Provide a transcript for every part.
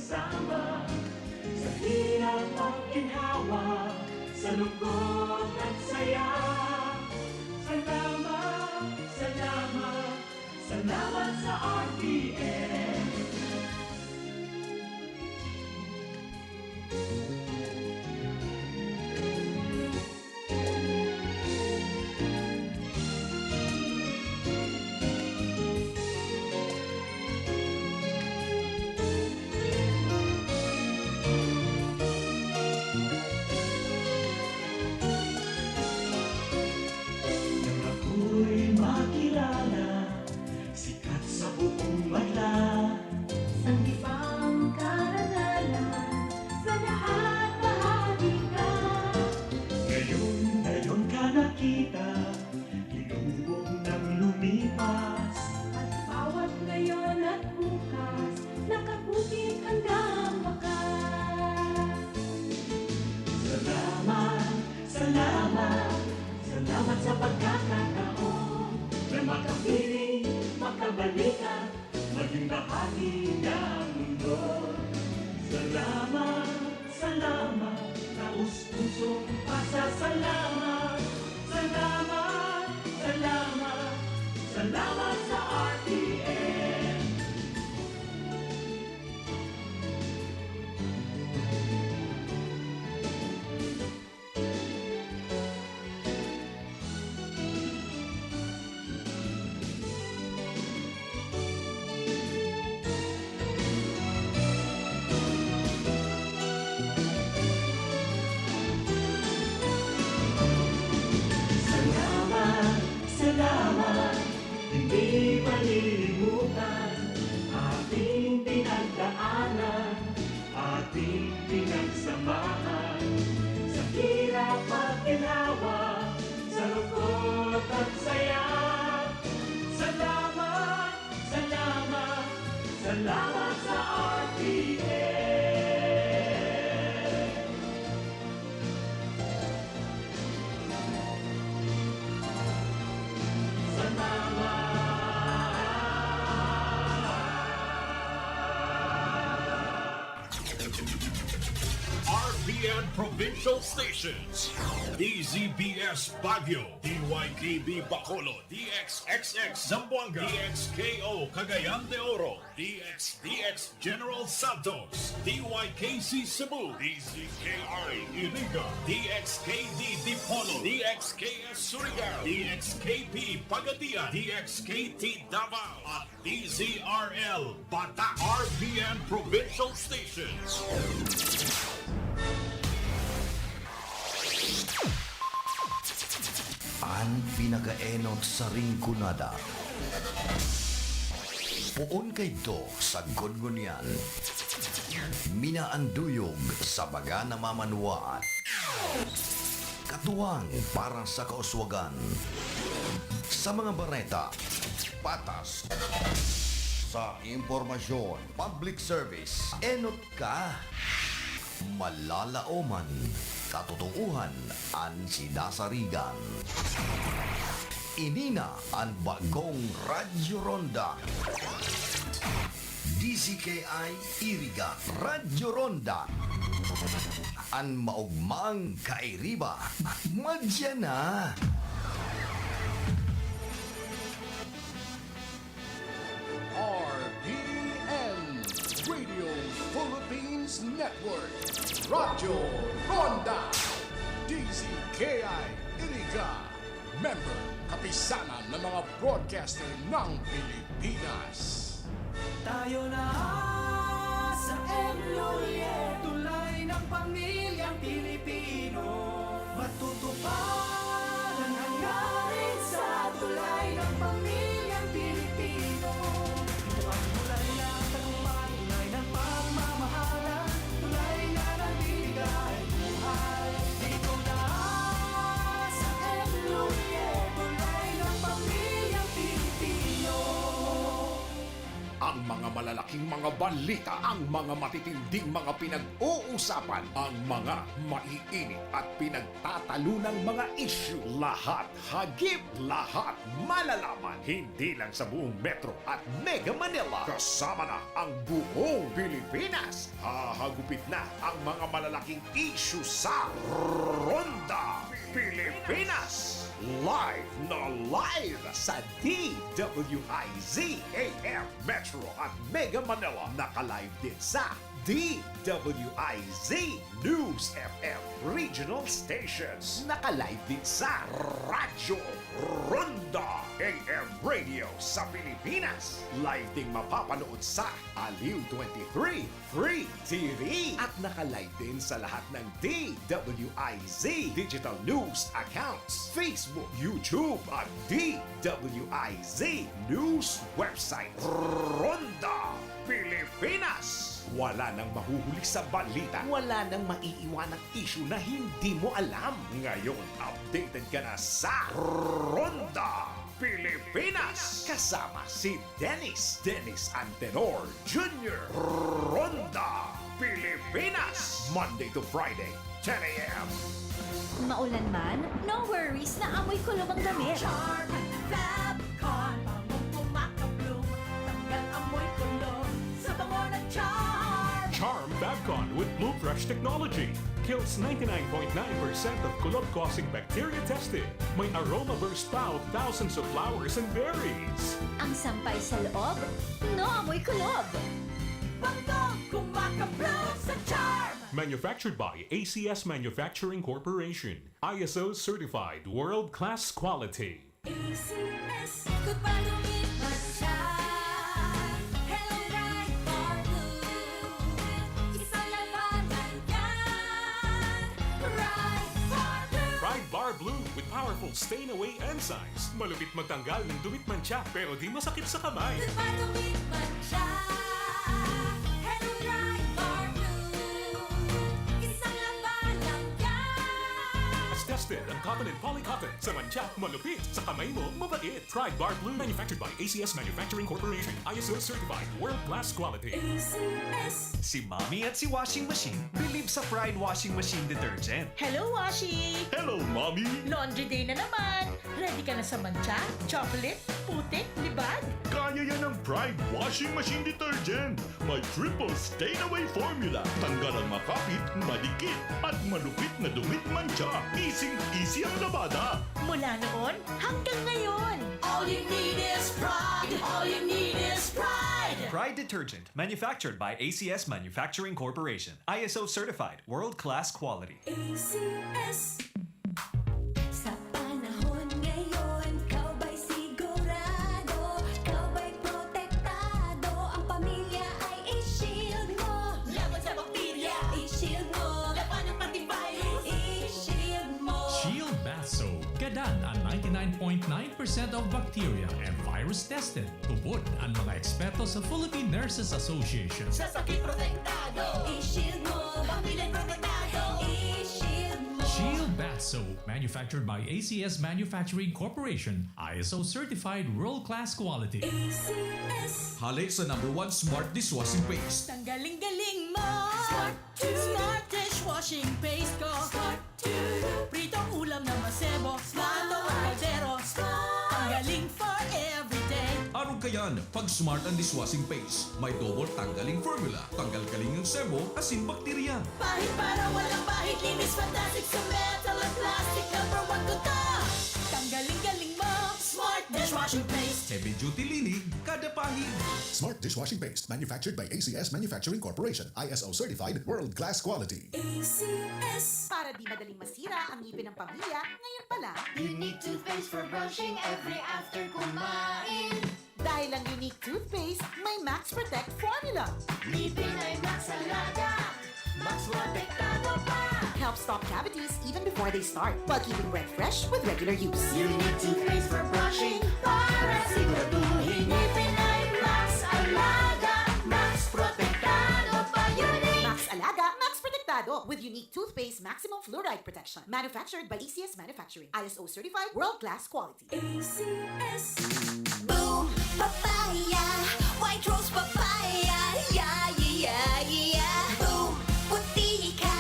magkasama sa hirap at ginhawa, sa lungkot at saya. Salamat, salamat, salamat sa RTN. Ako'y makilala, sikat sa buong madla. Sanggipang karangalan, sa lahat bahagi ka. Ngayon ka nakita, ilubong ng lumipas. At bawat ngayon at bukas, nakabukit hanggang wakas. Salamat, salamat, salamat sa pagkakataon na makapiling, makabalikan, maging bahagi ng mundo. Salamat, salamat, taus-pusong pasasalamat. Salamat, salamat, salamat sa RTN. Salamat, salamat, hindi malilimutan ating pinagdaanan, ating pinagsamahan. Sa hirap at ginawa, sa lungkot at saya. Salamat, salamat, salamat sa RTN. RPN Provincial Stations, DZBS Baguio, DYKB Bacolod, DXXX Zamboanga, DXKO Cagayan de Oro, DXDX General Santos, DYKC Cebu, DZKI Iriga, DXKD Dipolo, DXKS Surigao, DXKP Pagadian, DXKT Davao, at DZRL Bata. RPN Provincial Stations. Ang pinakaenot sa ringkunada. Puon kay do sa gungunyan. Minaanduyog sa baga na mamanuan. Katuwang para sa kauswagan. Sa mga bareta, patas. Sa impormasyon, public service, enot ka. Malalaoman, katotohuan ang sinasarigan. Inina ang bagong Radyo Ronda. DZKI Iriga Radyo Ronda. Ang maugmang kairiba. Madya na. RPN Radio Philippines Network Radyo Ronda DZKI Iriga Member Kapisanan ng mga broadcaster ng Pilipinas. Tayo na sa Enrolle, tulay ng pamilyang Pilipino. Matutupad ang hangarin sa tulay ng pamilyang Pilipino. Ito ang tulay ng tagumpay, tulay ng pagmamahalan, tulay na nagbibigay buhay. Dito na sa Enrolle, tulay ng pamilyang Pilipino. Ang mga malalaking mga mga balita, ang mga matitinding mga pinag-uusapan, ang mga maiinit at pinagtatalunang mga issue. Lahat hagip, lahat malalaman. Hindi lang sa buong Metro at Mega Manila. Kasama na ang buong Pilipinas. Hahagupit na ang mga malalaking issue sa Ronda Pilipinas. Live na live sa DWIZ AM Metro at Mega Manila. Naka-live din sa DWIZ News FM Regional Stations. Naka-live din sa Radyo Ronda AM Radio sa Pilipinas. Live ding mapapanood sa Aliw 23 Free TV. At naka-live din sa lahat ng DWIZ Digital News accounts, Facebook, YouTube at DWIZ News website. Ronda Pilipinas. Wala nang mahuhuli sa balita. Wala nang maiiwanang issue na hindi mo alam. Ngayon, updated ka na sa Ronda Pilipinas. Kasama si Dennis Antenor Jr. Ronda Pilipinas. Monday to Friday, 10 a.m. Maulan man, no worries na amoy kulob ang damit. Charm, Fabcon, bangong pumakabloom, tanggal amoy kulo sa bango ng charm. Charm Babcon with Blue Fresh technology kills 99.9% of kulob-causing bacteria tested. May aroma burst pa of thousands of flowers and berries. Ang sampay sa loob, no amoy kulob. Bangong kumakabloom sa charm. Manufactured by ACS Manufacturing Corporation. ISO certified world-class quality. ACS, good pa lumipas siya. Hello, right for blue. Isang labanan yan. Right for blue. Pride Bar Blue with powerful stain-away enzymes. Malupit magtanggal ng dumit mancha pero di masakit sa kamay. Good pa lumipas siya. Hello, right for blue. Isang labanan yan. As tested ang cotton and polycotton. Sa mancha, malupit. Sa kamay mo, mabait. Pride Bar Blue manufactured by ACS Manufacturing Corporation. ISO certified world-class quality. ACS. Si Mommy at si Washing Machine believe sa Pride Washing Machine Detergent. Hello, Washi! Hello, Mommy! Laundry day na naman! Ready ka na sa mancha, chocolate, putik, libag? Kaya yan ang Pride Washing Machine Detergent. May triple stain-away formula. Tanggal ang makapit, madikit, at malupit na dumit mancha. Easy ang labada. Mula noon hanggang ngayon! All you need is pride. All you need is pride. Pride Detergent, manufactured by ACS Manufacturing Corporation. ISO certified, world-class quality. ACS. Sa panahon ngayon, kau ba'y sigurado? Kau ba'y protektado? Ang pamilya ay i-shield mo. Laban sa bakterya, i-shield mo. Laban ng antivirus, i-shield mo. Shield Bath Soap. Gadan ang 99.9% of bacteria and virus tested. Tubod ang mga eksperto sa Philippine Nurses Association. Sa sakit protektado, i-shield mo. Pamilya protektado, i-shield mo. Shield Bath Soap, manufactured by ACS Manufacturing Corporation. ISO certified world-class quality. ACS. Hali sa #1 Smart Dishwashing Paste. Tanggaling-galing mo! Smart to Smart dishwashing paste ko! Smart to Pritong ulam na masebo, plato at kaldero. Ang galing for everyday. Arog kayan, pag Smart ang Dishwashing Paste, may double tanggaling formula. Tanggal kaling yung sebo, asin bakterya. Pahit para walang pahit, linis fantastic sa metal at plastic. #1 ko to. Tanggaling-galing mo! Smart dishwashing paste. Heavy duty linig, kada pahig. Smart Dishwashing Paste, manufactured by ACS Manufacturing Corporation. ISO certified, world-class quality. ACS. Para di madaling masira ang ngipin ng pamilya, ngayon pa lang. Unique toothpaste for brushing every after kumain. Dahil ang unique toothpaste, may Max Protect formula. Ngipin ay Max Alaga. Max protektado pa. Helps stop cavities even before they start, while keeping breath fresh with regular use. Unique toothpaste for brushing para siguraduhin ngipin ay Max Alaga. Max protektado pa. Unique. Max Alaga, Max Protectado with unique toothpaste maximum fluoride protection. Manufactured by ACS Manufacturing. ISO certified world-class quality. ACS. Boom, papaya, white rose papaya. yeah, yeah, yeah, yeah. Boom, puti ka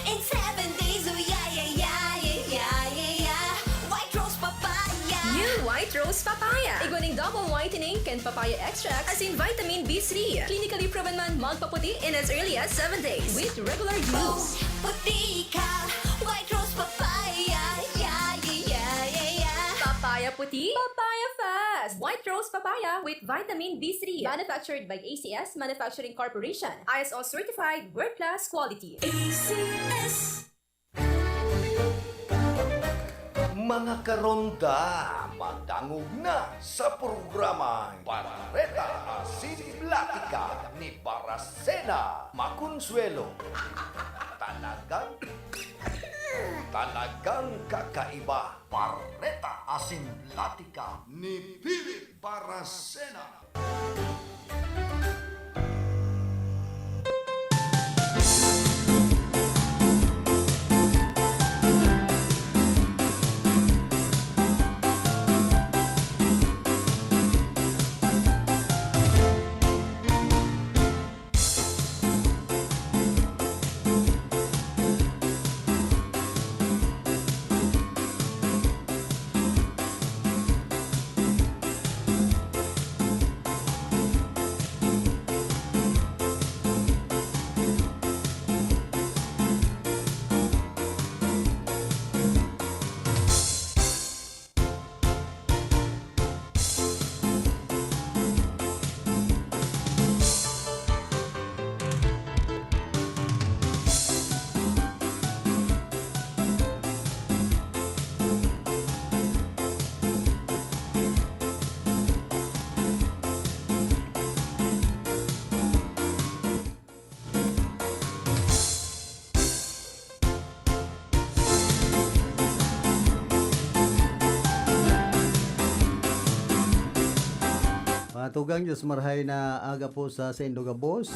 in 7 days. Oh yeah, yeah, yeah, yeah, yeah, yeah. White rose papaya. New White Rose Papaya. Iguaning double whitening and papaya extract as in vitamin B3. Clinically proven man magpaputi in as early as 7 days with regular Boom, use. puti ka. White rose papaya. Yeah, yeah, yeah, yeah. Papaya puti, papaya fast. White Rose Papaya with vitamin B3. Manufactured by ACS Manufacturing Corporation. ISO certified world class quality. ACS. Mga karonda, madangog na sa programa Barreta Asinblatica ni Baracena Maconsuelo. Talagang kakaiba. Barreta Asinblatica ni Philip Baracena. Tugang Diyos marhay na aga po sa Sendogabos.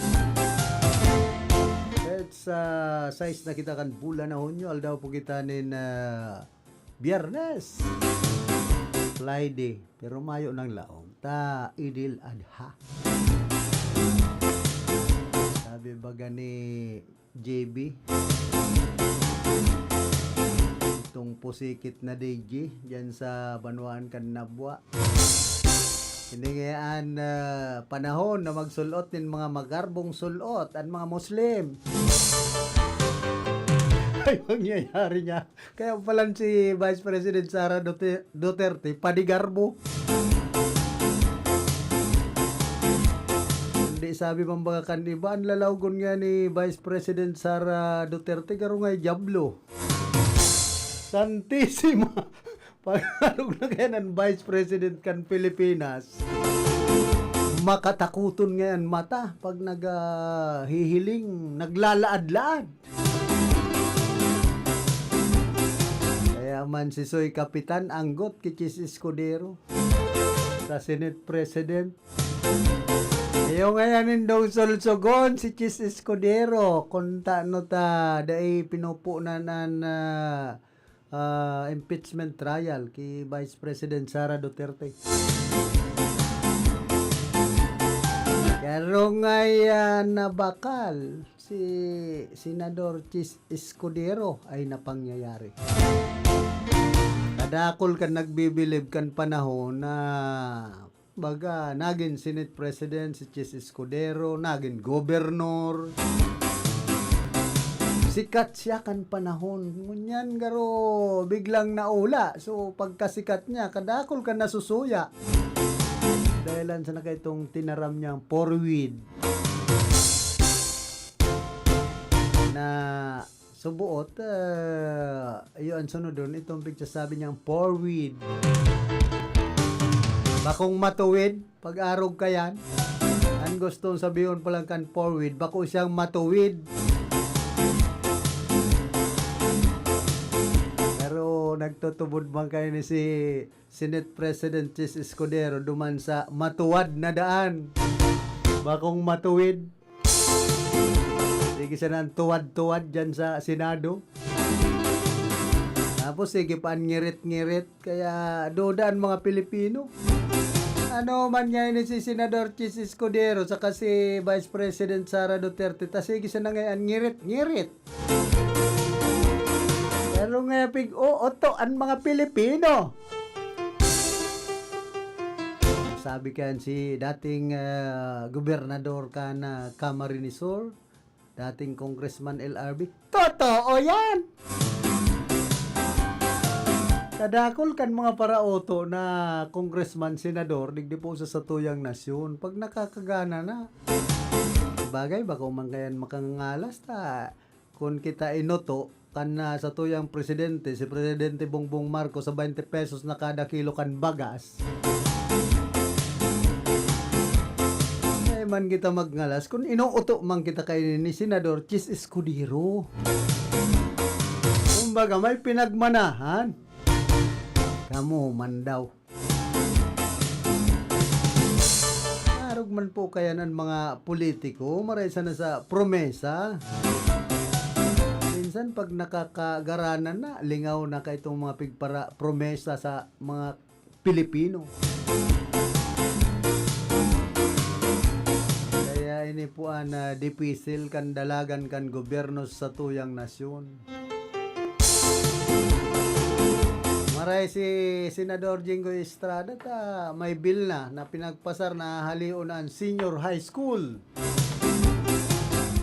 At sa size na kita kan bulan na hunyo, aldaw po kita nin Biyernes. Friday. Pero mayo ng laong. Ta Idil Adha. Sabi baga ni JB. Itong pusikit na DJ dyan sa Banwaan Kanabwa. Hindi ngayaan panahon na magsulot ng mga magarbong sulot at mga Muslim. Ay, mangyayari niya. Kaya pala si Vice President Sara Duterte, padigarbo. Hindi sabi mambagan iba, ang lalawgon nga ni Vice President Sara Duterte, karo nga jablo. Santissima. Pag-arog na kaya ng Vice President kan Pilipinas, makatakuton ngayon mata pag naghihiling, naglalaad-laad. Kaya man si Soy Kapitan anggot kay Chis Escudero sa Senate President. Yung ngayon daw solsogon si Chis Escudero kung taano ta dahil pinupunan impeachment trial kay Vice President Sara Duterte. Pero ngayon na bakal si Senador Chis Escudero ay napangyayari. Kadakol kan nagbibilib kan panahon na baga naging Senate President si Chis Escudero, naging Gobernor. Sikat siya kan panahon. Ngunyan garo biglang naula. So pagkasikat niya, kadakol ka nasusuya. Dahilan sa naka itong tinaram niyang porweed. Na subuot, yun sunod doon, itong pagsasabi niyang porweed. Bakong matuwid, pag-arog ka yan. Ang gusto sabihin palang kan porweed, bako siyang matuwid. Nagtutubod bang kayo ni si Senate President Chis Escudero duman sa matuwad na daan. Bakong matuwid. Sige siya ng tuwad-tuwad dyan sa Senado. Tapos sige pa ngirit-ngirit. Kaya dodaan mga Pilipino. Ano man nga ini si Senador Chis Escudero saka si Vice President Sara Duterte tasigi sa nangayan ngirit. Pero nga pig-ooto ang mga Pilipino. Sabi kan si dating gobernador ka na Camarinesor, dating Congressman LRB. Totoo yan! Kadakol kan mga paraoto na congressman, senador, digdi po sa satuyang nasyon. Pag nakakagana na, bagay ba kung man kayan makangalas ta, kung kita inoto, kan na satuyang presidente, si Presidente Bongbong Marcos sa 20 pesos na kada kilo kan bagas. Ay man kita magngalas, kung inuuto man kita kay ni Senador Chis Escudero. Kumbaga may pinagmanahan. Kamu man daw. Narog man po kaya ng mga politiko, maraysa na sa promesa. Minsan pag nakakagaranan na, lingaw na ka itong mga pigpara promesa sa mga Pilipino. Kaya ini po na dipisil kan dalagan kan gobyerno sa tuyang nasyon. Maray si Senador Jingo Estrada ta may bill na pinagpasar na halion ang senior high school.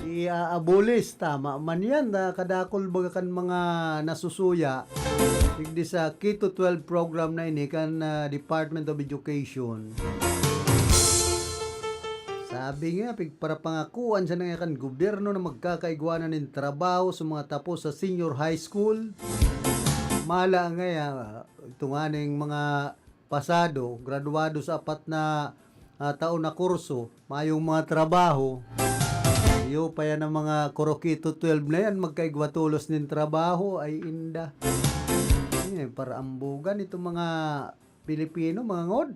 Iabolis tama man yan na kadakol baga kan mga nasusuya. Digdi sa K-12 program na ini kan Department of Education. Sabi nga para pangakuan sa nangyaykan gobyerno na magkakaigwanan ng trabaho sa mga tapos sa senior high school. Mala nga itong aning mga pasado, graduado sa 4 na taon na kurso, mayong mga trabaho. Iyo pa yan ang mga Korokito 12 na yan, magkaigwatulos ng trabaho ay inda. Para ambugan itong mga Pilipino, mga ngod.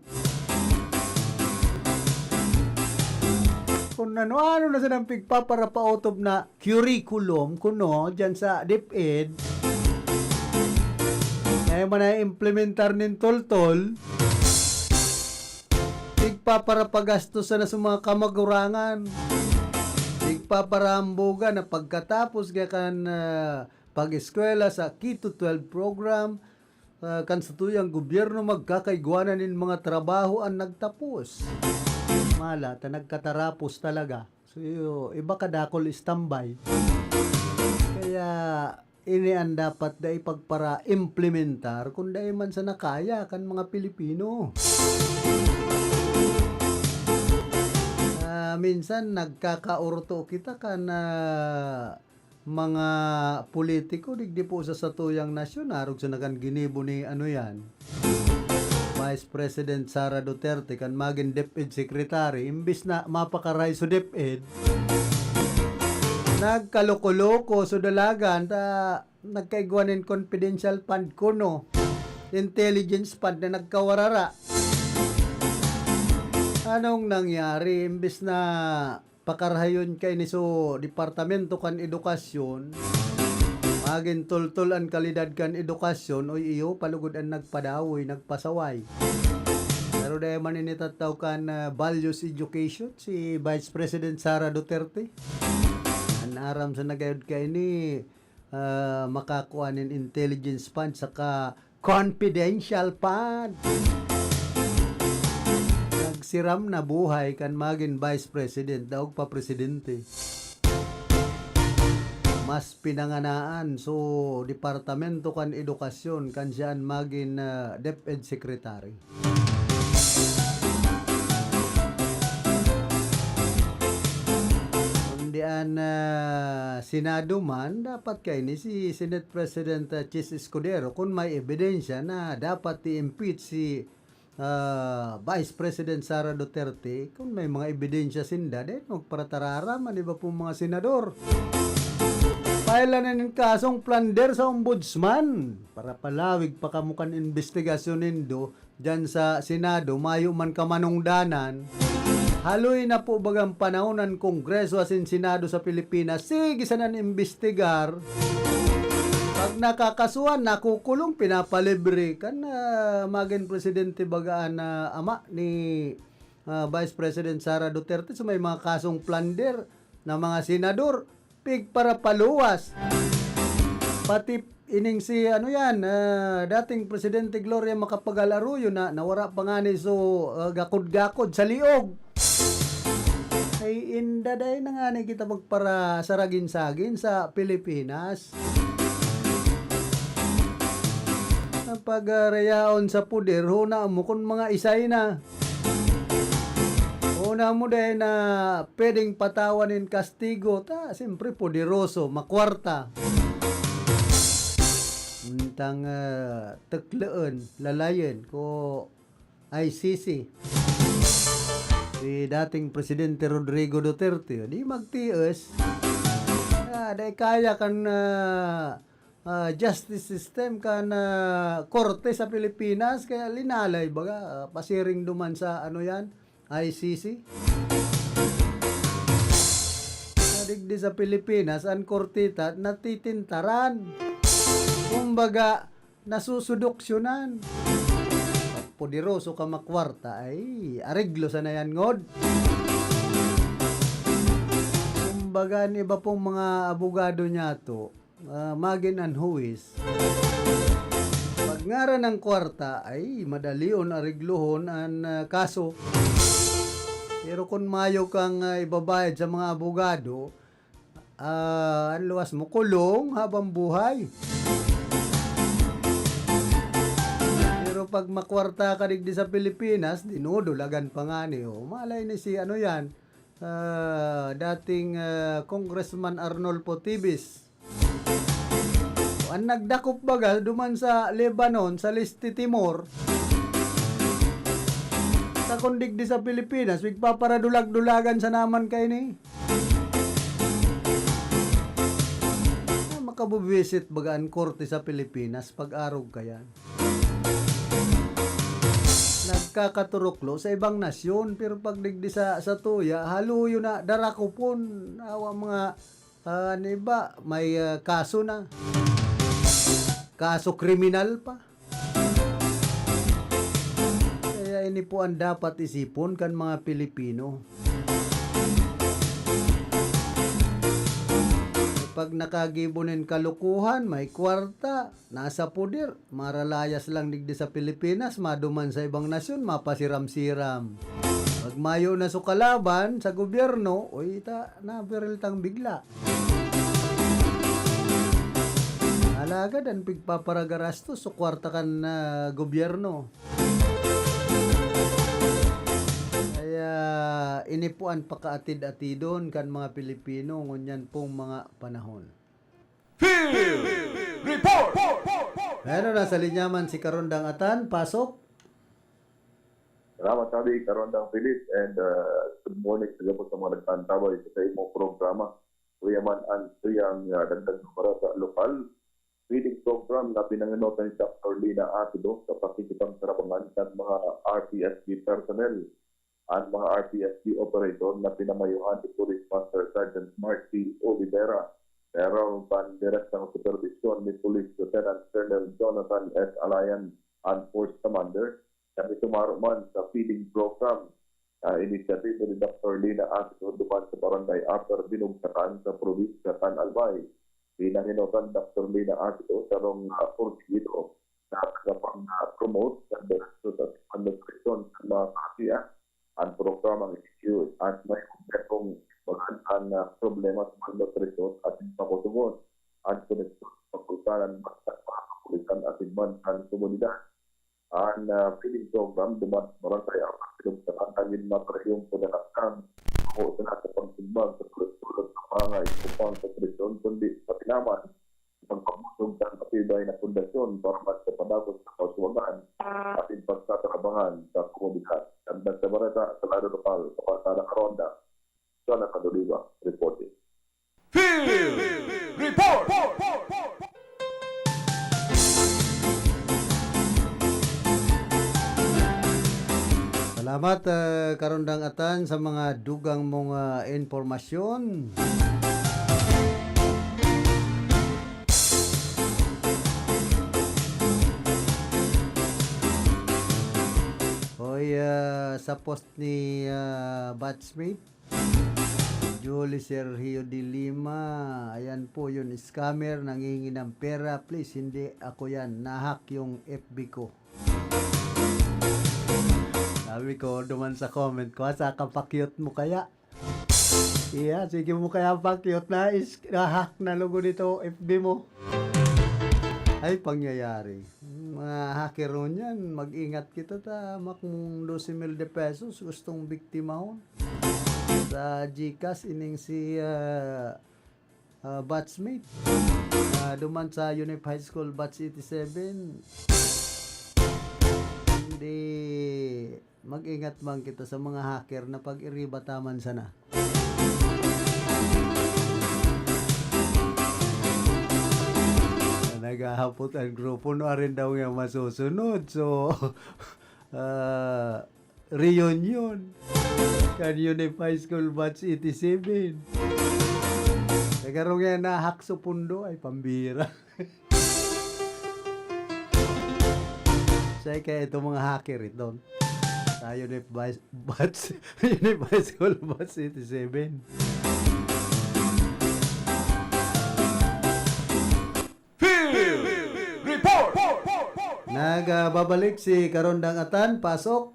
Kung ano na sa pigpa para pautob na curriculum kuno dyan sa DepEd, ay man ay implementar nin tol-tol, tigpa para pagastos na sa mga kamagurangan, tigpa para ambuga na pagkatapos kan pag-eskwela sa K-12 program, kan sa tuyang gobyerno magkakaigwanan nin mga trabaho ang nagtapos. Mala, nagkatarapos talaga. So, iba kadakol istambay. Kaya, ini ang dapat da ipagpara implementar kung dahil man sa nakaya kan mga Pilipino. Minsan nagkakaurto kita kan mga politiko digdi po sa satuyang nasyon arog sa nakan ginibo ni ano yan Vice President Sara Duterte kan maging DepEd Secretary imbis na mapakaray so DepEd nagkaloko-loko so dalagan ta nagkaigwanin confidential fund kuno intelligence fund na nagkawarara. Anong nangyari imbis na pakarhayon kay ni so departamento kan edukasyon maging tultul ang kalidad kan edukasyon o iyo palugod ang nagpadawoy nagpasaway. Pero dahil man initataw kan values education si Vice President Sara Duterte. Aram sa nagayod kay ni makakuanin intelligence fund saka confidential fund. Nagsiram na buhay kan maging vice president daog pa presidente. Mas pinanganaan so departamento kan edukasyon kan siyang maging DepEd secretary. Diyan Senado man dapat kay ni si Senate President Chis Escudero kung may ebidensya na dapat i-impeach si Vice President Sara Duterte kung may mga ebidensya sinda din magparatarara man iba po mga senador. Pailan na ng kasong plunder sa ombudsman para palawig pa kamukan investigasyon nindo dyan sa Senado mayo man kamanungdanan. Haloy na po bagang panahon ng Kongreso asin Senado sa Pilipinas. Sige sanan imbestigar Pag nakakasuhan, nakukulong, pinapalibre kan maging presidente bagaan na ama ni Vice President Sara Duterte sa may mga kasong plunder na mga senador, pig para paluwas. Pati ining si dating Presidente Gloria Macapagal Arroyo na nawara pa nga ni so gakod-gakod sa liog. Ay inda day na nga ni kita magpara saragin-sagin sa Pilipinas. Pag reyaon sa puder, huna mo kung mga isay na. Huna mo day na pwedeng patawanin kastigo, siyempre poderoso, makwarta. Untang tekleen, lalayan ko ICC. Si dating Presidente Rodrigo Duterte, di magtiis. Day kaya kan justice system kan korte sa Pilipinas kaya linalay baga pasiring duman sa ICC. Digdi sa Pilipinas ang kortita natitintaran. Kumbaga nasusuduksyonan. Poderoso ka makwarta ay areglo sa nayan ngod. Kumbaga ni iba pong mga abogado niya to magin ang huwis. Pag ngara ng kwarta ay madalion areglohon ang kaso. Pero kung mayo kang ibabayad sa mga abogado, ang luwas mo kulong habang buhay. Pero pag makwarta ka digdi sa Pilipinas, dinudulagan pa nga niyo. Malay ni si dating Congressman Arnolfo Tibis. Ang nagdakop baga duman sa Lebanon, sa Leste Timor. Sa kundigdi sa Pilipinas, wigpaparadulag-dulagan sa naman kay ni. Makabubisit baga ang korte sa Pilipinas pag-arog kaya. Nagkakaturuklo sa ibang nasyon, pero pag digdi sa tuya, haluyo na darakupon. Awa mga may kaso na. Kaso kriminal pa. Kaya ini po ang dapat isipon kan mga Pilipino. Pag nakagibonin kalukuhan, may kwarta, nasa puder, maralayas lang digdi sa Pilipinas, maduman sa ibang nasyon, mapasiram-siram. Pag mayo na so kalaban sa gobyerno, naberil tang bigla. Alaga dan pigpaparagarastos so kwarta kan gobyerno. Kaya inipuan pakaatid-atidon kan mga Pilipino ngunyan pong mga panahon. Field Report! Pero nasa linyaman si Karondang Atan, pasok. Salamat sabi Karondang Philip and good morning sa mga mga nagtantabay sa imong programa. Kuyaman ang tuyang dagdag para sa lokal feeding program na pinanginotan ni Dr. Lina Atido sa pakikitang sarapangan ng mga RPSB personnel at mga RPSB operator na pinamayuhan ni Police Master Sergeant Mark P. Olivera. Pero pan-direktang supervision ni Police Lieutenant Colonel Jonathan S. Alayan and Force Commander na itumaruman sa feeding program initiative ni Dr. Lina Atido duman sa barangay Upper Binugsakan sa probinsya Tan Albay. Pinanginotan Dr. Lina Atido sa rong porsigido na kapag-promote sa direkto sa administrasyon sa mga kasiya ang programang institute at may kompletong magandang problema sa malnutrisyon at pakutungon at koneksyon sa pagkutanan at pagkakulitan at ibansan komunidad. Ang feeding program duman sa barangay Upper sa kantangin na preyong pagkakang o sa nasa pagsimbang sa tulad ng mga iskupang sa presyon kundi sa tinaman pagpapusog sa matibay na pundasyon para mas sa padagos sa kauswagan at pagtatrabahan sa komunidad. Ang nagsabarata sa lado lokal sa Pasada Karonda, Jonathan Oliva, reporting. Field Report! Salamat Karondang Atan sa mga dugang mong informasyon. sa post ni batchmate Julie Sergio de Lima. Ayan po yun, scammer, nangingi ng pera. Please, hindi ako yan. Nahack yung FB ko. Sabi ko, duman sa comment ko, sa kapakyot mo kaya? Iya, sige mo kaya pakyot na hack na logo nito FB mo. Ay, pangyayari. Mga hacker ron yan, mag-ingat kita ta, makmong 12,000 pesos, gustong biktima hon. Sa GCash, ining si batchmate. Duman sa Unip High School Batch 87. Hindi, mag-ingat man kita sa mga hacker na pag-iribataman sana. Naghahapot ang grupo no rin daw yung masusunod. So, reunion. Kan Unify School Batch 87. Nagkaroon nga na hack sa pundo ay pambira. Say kaya itong mga hacker ito. Sa Unify School Batch 87. Nagbabalik si Karondang Atan, pasok.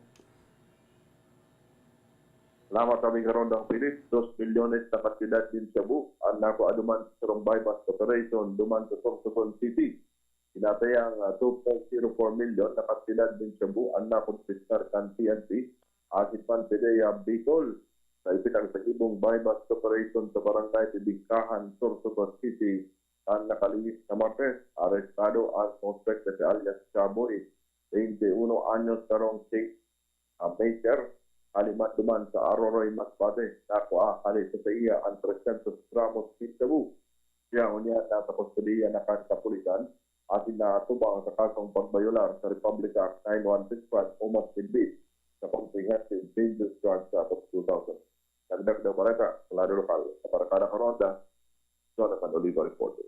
Salamat kami Karondang Philip, 2 milyones na kasidad din Cebu, ang nako aduman sa Surong Bypass Operation, duman sa Sorsogon City. Inatayang 2.04 milyon na kasidad din Cebu, ang nako Pistar kan PNP, Asipan Pedea Bicol, sa ipitang sa ibong bypass operation sa barangay Tibigkahan, Sorsogon City, ang nakalihis na Martes, arestado ang suspect si alias Chaboy, 21 anyos karong state maker, halimat duman sa Aroroy Masbate, nakuha halit sa iya ang 300 gramos de Cebu. Siya unya na sa kustudiya na kapulisan at inatubang sa kasong pagbayolar sa Republic Act 9165 Umas Bilbid sa Comprehensive Dangerous Drugs Act of 2000. Nagdag daw pareta sa lado lokal sa Paracada Karonda, Jonathan Oliva reporter.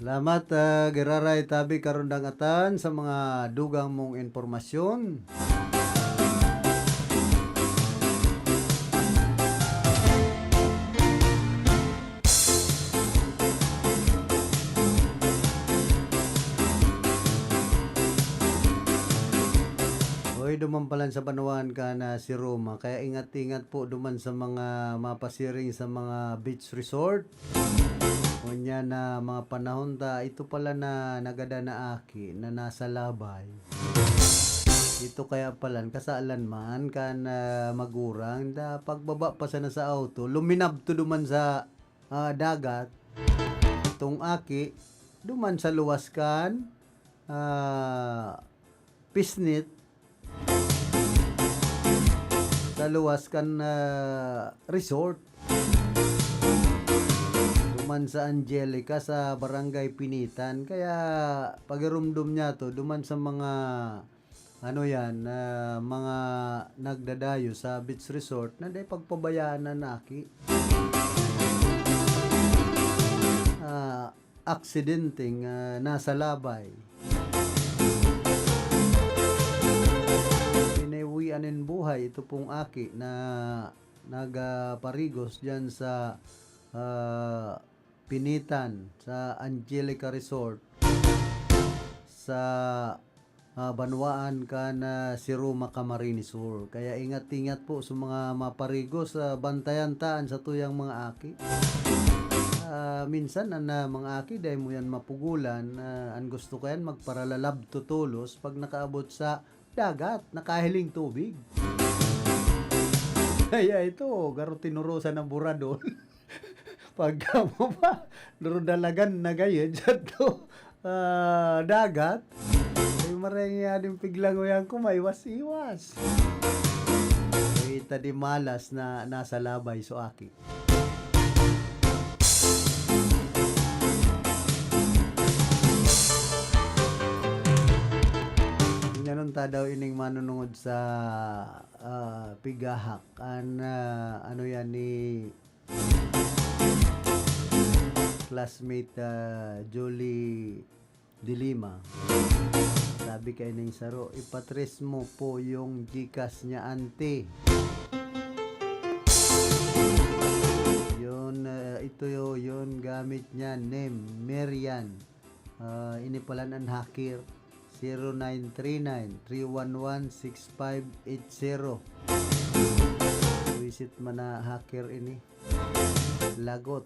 Salamat Geraray Tabi Karondang Atan sa mga dugang mong informasyon. Hoy, dumampalan sa Banuan ka na si Roma, kaya ingat-ingat po duman sa mga mapasiring sa mga beach resort. Kunya na mga panahon ta, ito pala na nagada na aki na nasa labay. Ito kaya palan, kasaalan man ka na magurang, da pagbaba pa sana sa auto, luminab to duman sa dagat. Itong aki, duman sa luwas kan, pisnit, sa luwas kan resort. Duman sa Angelica sa Barangay Pinitan, kaya pagirumdum niya to duman sa mga mga nagdadayo sa beach resort na day pagpabayaan na naki aksidenteng nasa labay. Pinewianin buhay ito pong aki na nagaparigos diyan sa Pinitan sa Angelica Resort sa Banwaan ka na si Roma Camarines Sur. Kaya ingat-ingat po sa mga maparigos, bantayan taan sa tuyang mga aki. Minsan mga aki dahil mo yan mapugulan, ang gusto ko yan magparalalab tutulos pag nakaabot sa dagat, nakahiling tubig. Kaya ito, garo tinurusan ng buradon. Pagka mo pa, dalagan na gayon dyan to dagat, ay marangya din piglang uyang kumaiwas-iwas. Kita di malas na nasa labay so aki. Ganun ta daw ining manunungod sa pigahak. Ano yan ni classmate Julie Dilima. Sabi kay Ning Saro, ipatrace mo po yung Gcash niya, ante. Yun, ito yun gamit niya, name, Marian. Ini pala ng hacker, 0939-311-6580. Visit man na hacker ini. Lagot,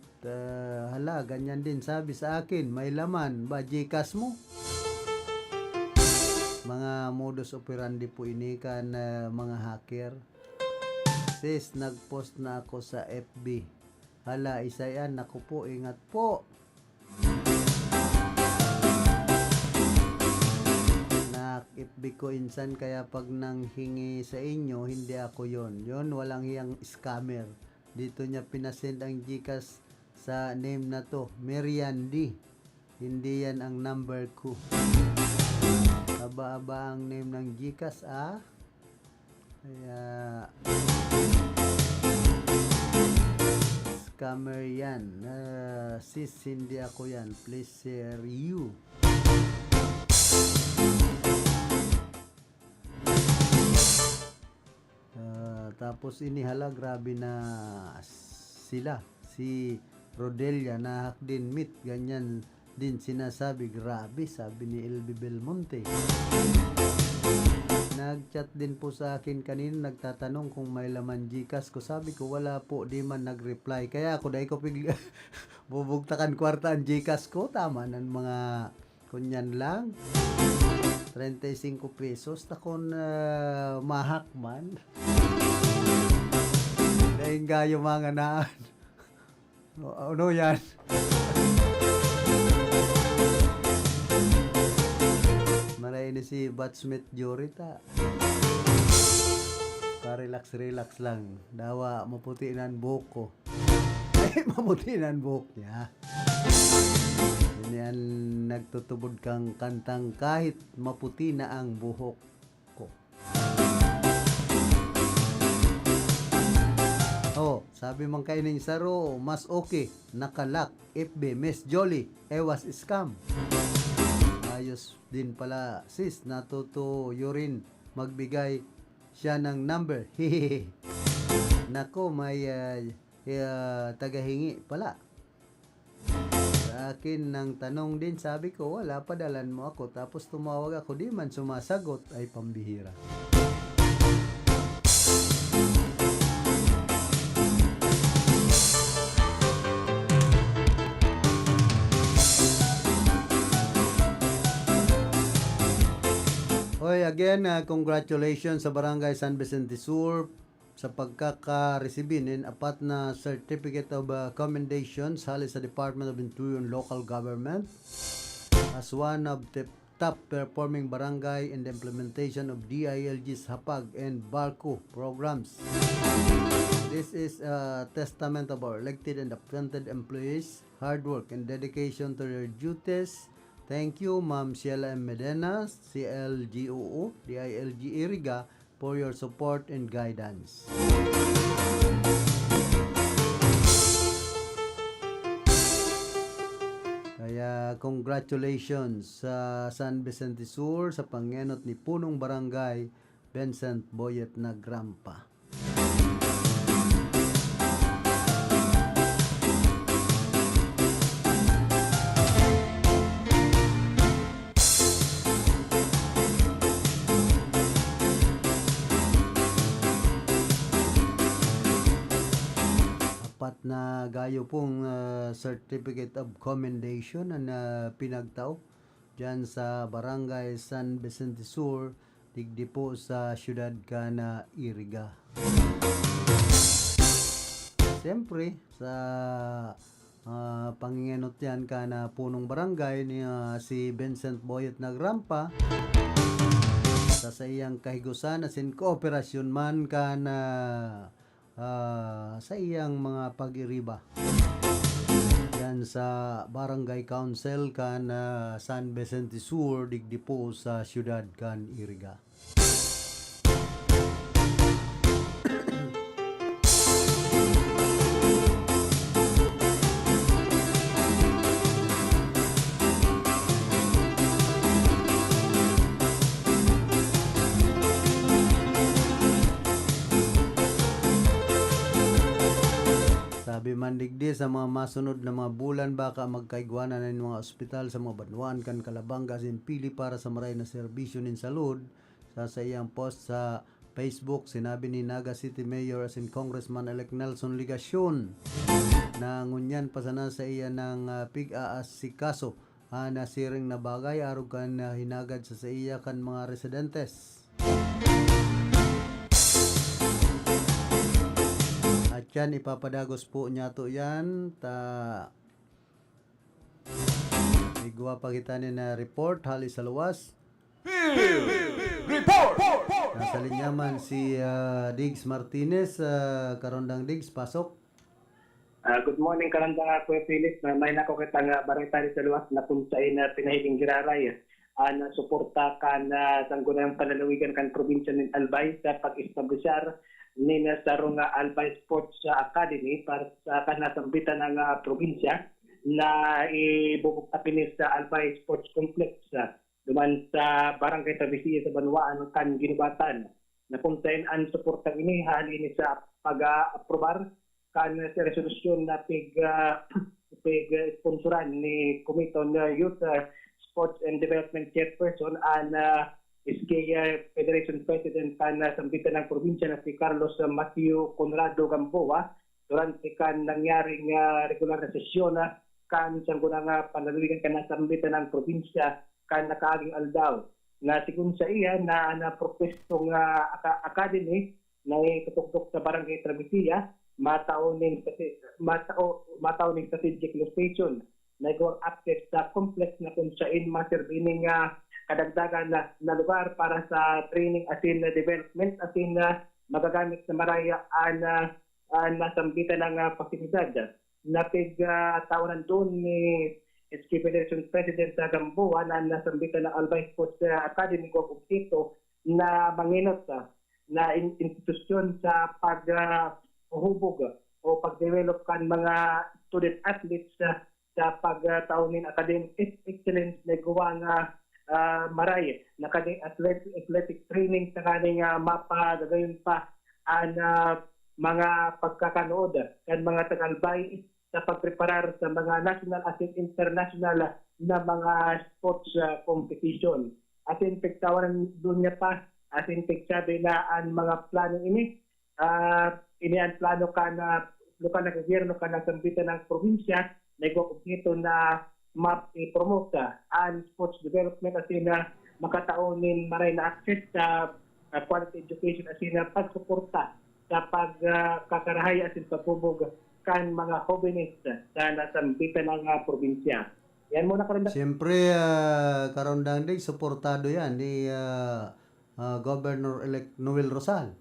hala, ganyan din sabi sa akin, may laman ba Gcash mo? Mga modus operandi po ini kan mga hacker. Sis, nagpost na ako sa FB. Hala, isa yan, naku po, ingat po. FB ko insan, kaya pag nanghingi sa inyo, hindi ako yon. Walang hiyang scammer. Dito niya pinasend ang Gcash sa name na to, Marian D. Hindi yan ang number ko. Aba-aba ang name ng Gcash, Kaya scammer yan. Sis, hindi ako yan. Please share you. Tapos inihala, grabe na sila. Si Rodelia na hack din meet, ganyan din sinasabi. Grabe, sabi ni LB Belmonte. Nag-chat din po sa akin kanina, nagtatanong kung may laman Gcash ko. Sabi ko, wala po, di man nag-reply. Kaya ako dahil ko bubugtakan kwarta ang Gcash ko. Tama ng mga kunyan lang. 35 pesos. Takon mahak man. Dahil gayo mga naan. Ano yan? Maray ni si Batchmate Jorita. Pa-relax lang. Dawa, maputinan buhok ko. Ay, maputinan buhok niya. Yan, nagtutubod kang kantang kahit maputi na ang buhok ko. Sabi man kay Ning Saro, mas okay, nakalak, FB, Miss Jolly, ewas scam. Ayos din pala, sis, natutuyo rin magbigay siya ng number. Nako, may tagahingi pala. Sa akin nang tanong din, sabi ko, wala, padalan mo ako. Tapos tumawag ako, di man sumasagot, ay pambihira. Again, congratulations sa Barangay San Vicente Sur sa pagkaka-receive ng apat na Certificate of Commendations halis sa Department of Interior and Local Government as one of the top performing barangay in the implementation of DILG's HAPAG and BARCO programs. This is a testament of our elected and appointed employees' hard work and dedication to their duties. Thank you, Ma'am Sheila M. Medina, CLGOO, DILG Iriga, for your support and guidance. Kaya congratulations sa San Vicente Sur sa pangenot ni Punong Barangay Vincent Boyet Nagrampa. Na gayo pong Certificate of Commendation na pinagtao dyan sa Barangay San Vicente Sur, digdi po sa Siyudad Cana, Iriga. Siyempre, sa pangingenot yan ka na punong barangay ni si Vincent Boyet Nagrampa, sa iyang kahigusan asin kooperasyon man ka na sa iyang mga pag-iriba yan sa Barangay Council kan San Vicente Sur, digdi po sa Siyudad kan Iriga. mandigdi sa mga masunod na mga bulan baka magkaigwanan ng mga ospital sa mga banwaan kan Kalabanga sin pili para sa maray na serbisyo nin salud. Sa iyang post sa Facebook, sinabi ni Naga City Mayor as in Congressman-elect Nelson Ligacion na ngunyan pasana sa iya ng pig-aasikaso na siring na bagay arog kan hinagad sa iya kan mga residentes. At yan, ipapadagos po niya to yan. Igwa pa kita na report, hali sa luwas. Report! Nasa linyaman si Diggs Martinez. Karondang Diggs, pasok. Good morning, Karandang Kuya Philip. May nako kita nga baritari sa luwas na kung saan na pinahiging giraray na suporta ka na sanggunang panalawigan kan probinsya ng Albay sa pag-establishar ni Nasarong Albay Sports Academy para sa kanasambitan ng probinsya na ibubuktapinis sa Albay Sports Complex duman sa Barangay Travisia sa Banwaan kan Ginubatan na kung saan ang suporta ini halin sa pag-aprobar kan sa resolusyon na pig-sponsoran ni Committee Youth Sports and Development Chairperson and SK Federation President kan sambitan ng probinsya na si Carlos Matthew Conrado Gamboa durante kan nangyaring regular na sesyon kan sanggunang panalawigan kan sambitan ng probinsya kan nakaaging aldaw na sigun sa iya na propestong academy na itutok sa Barangay Travisia matauning strategic location na igawang access sa complex na kung saan maserbining kadagdagan na lugar para sa training asin development asin magagamit na maraya nasambitan ng pasilidad. Napig-tawanan doon ni SK Federation President sa Gamboa na nasambitan ng Albay Sports Academy ko ito na manginot na institusyon sa paghubog o pag-develop kan mga student athletes sa pagtaunin academic excellence na gawa nga maray na kaning athletic training sa kaning mapagagayon pa ang mga pagkakanood kan mga tagalbay sa pagpreparar sa mga national at international na mga sports competition. Asin pagtawanan doon niya pa, asin pagsabi na ang mga plano ini ang plano ka na lokal na gobyerno ka na sambitan ng probinsya na ito na ma-promote ang sports development at na makataunin maray na access sa quality education at na pagsuporta sa pagkakarahay at pagpubog kan mga hobbyists sa nasambitan ng probinsya. Yan muna ka rin. Siyempre, Karondang Dig, suportado yan ni Governor-elect Noel Rosal.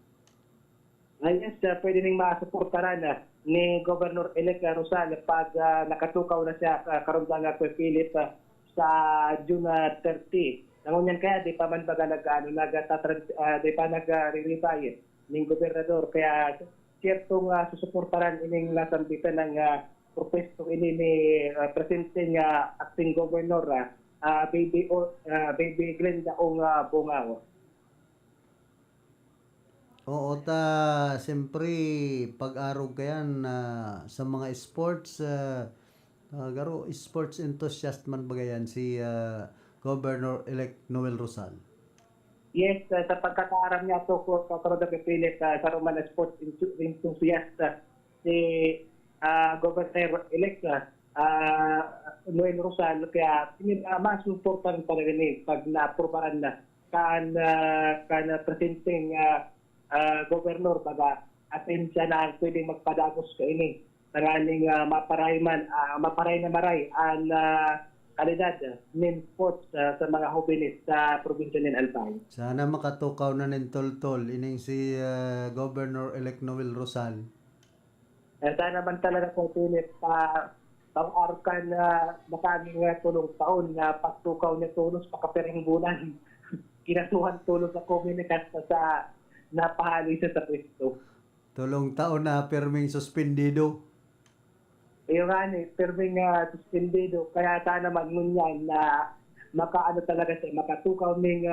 Yes, pwede ning masuportaran ni Governor-elect Rosal pag nakatukaw na siya Karondang Kuya Philip sa June 30. Nangunyan kaya di pa man baga di pa nag-re-reply ng gobernador kaya siyertong susuportaran ining nasambitan ng propesto ini ni presenting acting governor Baby Glenda Ong Bungaw. Oo, siyempre pag-arog kayan sa mga sports garo sports enthusiast man bagayan si Governor-elect Noel Rosal. Yes, sa pagkakaaram niya to ko Karondang Philip sa Roman sports enthusiast si Governor-elect Noel Rosal kaya masuportan talaga ni pag na-aprobaran na kan presenting Governor baga atin siya na pwedeng magpadagos ka ini tanganing maparay na maray ang kalidad ng sports sa mga hobbyists sa probinsya ng Albay. Sana makatukaw na ng tol-tol ining si Governor-elect Noel Rosal. Sana man talaga po Philip pang-arkan na nakaging tulong taon na pagtukaw niya tulos pakapiring bulan. Kinasuhan tulos sa komunikas sa napahali siya sa pwesto. Tulong taon na perming suspendido. Yung perming suspendido. Kaya sana magnunyan na makaano talaga siya, makatukaw ng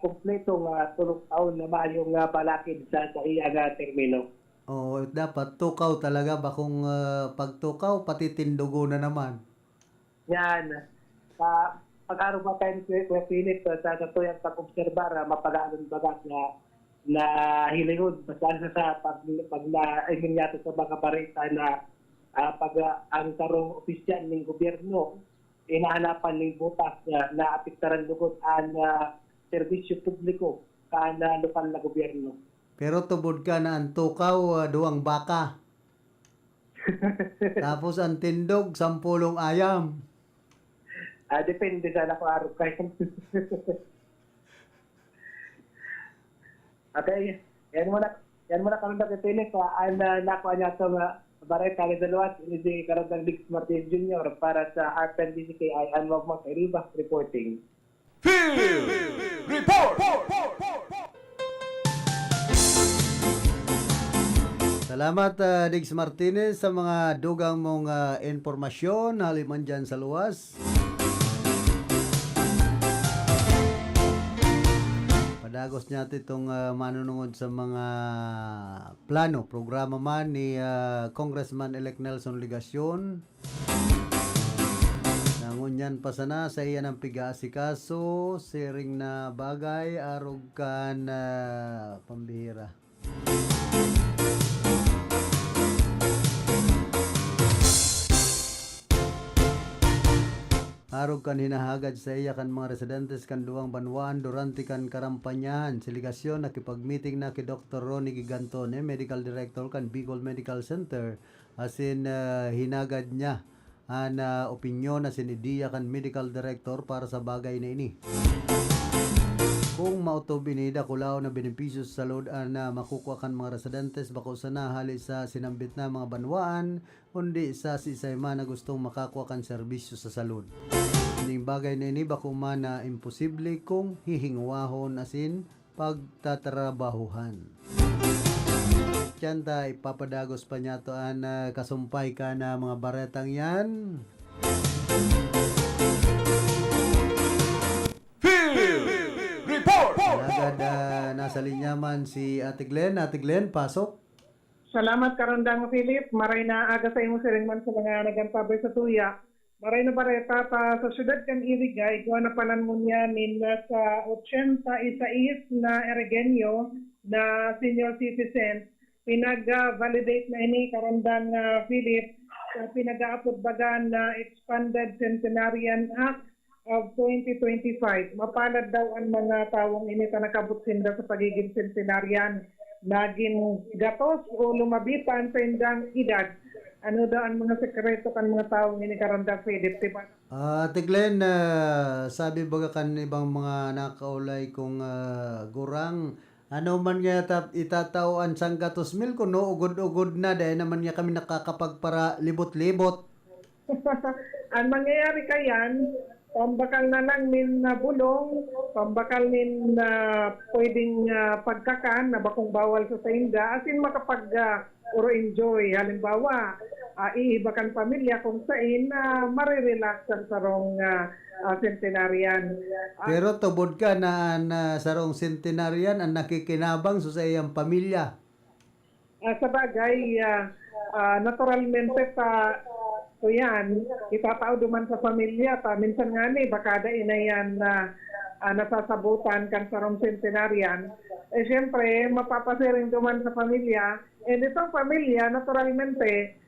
kompletong tulong taon na mayong balakid sa iyang termino. O dapat tukaw talaga ba kung pagtukaw pati tindugo na naman. Yan. Pag-araw ba tayo ni Kuya Philip sa tuyang pag-obserbar, mapag-aaron bagat na hilingod basta sa pag na sa mga barita na pag ang tarong opisyal ng gobyerno inahanapan ng butas na apektaran lugod ang serbisyo publiko na lokal na gobyerno. Pero tubod ka na ang tukaw, duwang baka. Tapos ang tindog, 10 ayam. Depende sa ako araw kayo. Okay, yan muna kami nakipilis. Ang nakuha niya sa Barret Kali Dalawat, si Karandang Diggs Martin Jr. para sa Harpen DCKI and Wagmak Ribas reporting. Field Report! Salamat Diggs Martinez sa mga dugang mong informasyon haliman dyan sa luwas. Padagos natin itong manunungod sa mga plano, programa man ni Congressman-elect Nelson Ligacion. Nangunyan pa sana sa iyan ang piga-asikaso, siring na bagay, arog kan pambihira. Arog kan hinahagad sa iya kan mga residentes kan duwang banwaan durante kan karampanyahan. Siligasyon nakipag-meeting na kay Dr. Ronnie Gigantone, Medical Director kan Bicol Medical Center. Asin hinagad niya ang opinyon na sinidiya kan Medical Director para sa bagay na ini. Kung mautobinida kulaw na benepisyo sa salud na makukuha kan mga residentes bako sana hali sa sinambit na mga banwaan kundi sa sisayma na gustong makakuha kan serbisyo sa salud. Ining bagay na ini bako man na imposible kung hihingwahon asin pagtatrabahuhan. Tiyanta ipapadagos pa niya to ang kasumpay ka na mga baretang yan. Agad nasa linya man si Ate Glenn. Ate Glenn, pasok. Salamat Karandang Philip. Maray na aga sa imo siring man sa mga nagantabay sa tuya. Maray na bareta pa sa syudad kan Irigay, gawa na palan mo niya sa 80 isais na Erigenyo na senior citizen. Pinag-validate na ini Karandang Philip sa pinag-aapod bagan na Expanded Centenarian Act of 2025. Mapalad daw ang mga tawong ini na nakabutsinda sa pagiging centenarian. Naging gatos o lumabitan sa indang edad. Ano daw ang mga sekreto kan mga tawong ini Karandang Philip, diba? Ate Glenn, sabi baga kan ibang mga nakaulay kong gurang, ano man nga itatawaan sang gatos mil ko no, ugod-ugod na dahil naman nga kami nakakapagpara libot-libot. Ang mangyayari kayan, pambakal na lang min na bulong, pambakal min na pwedeng pagkakan na bakong bawal sa sainda, asin makapag uro enjoy. Halimbawa, iibakan pamilya kung sain na marirelax ang sarong centenarian. Pero tubod ka na sarong centenarian ang nakikinabang sa iyang pamilya. Sa bagay, naturalmente so yan, itatao duman sa pamilya pa. Minsan nga ni, baka da inayan na nasasabutan kan sarong centenarian. Siyempre, mapapasiring duman sa pamilya. Itong pamilya, naturalmente,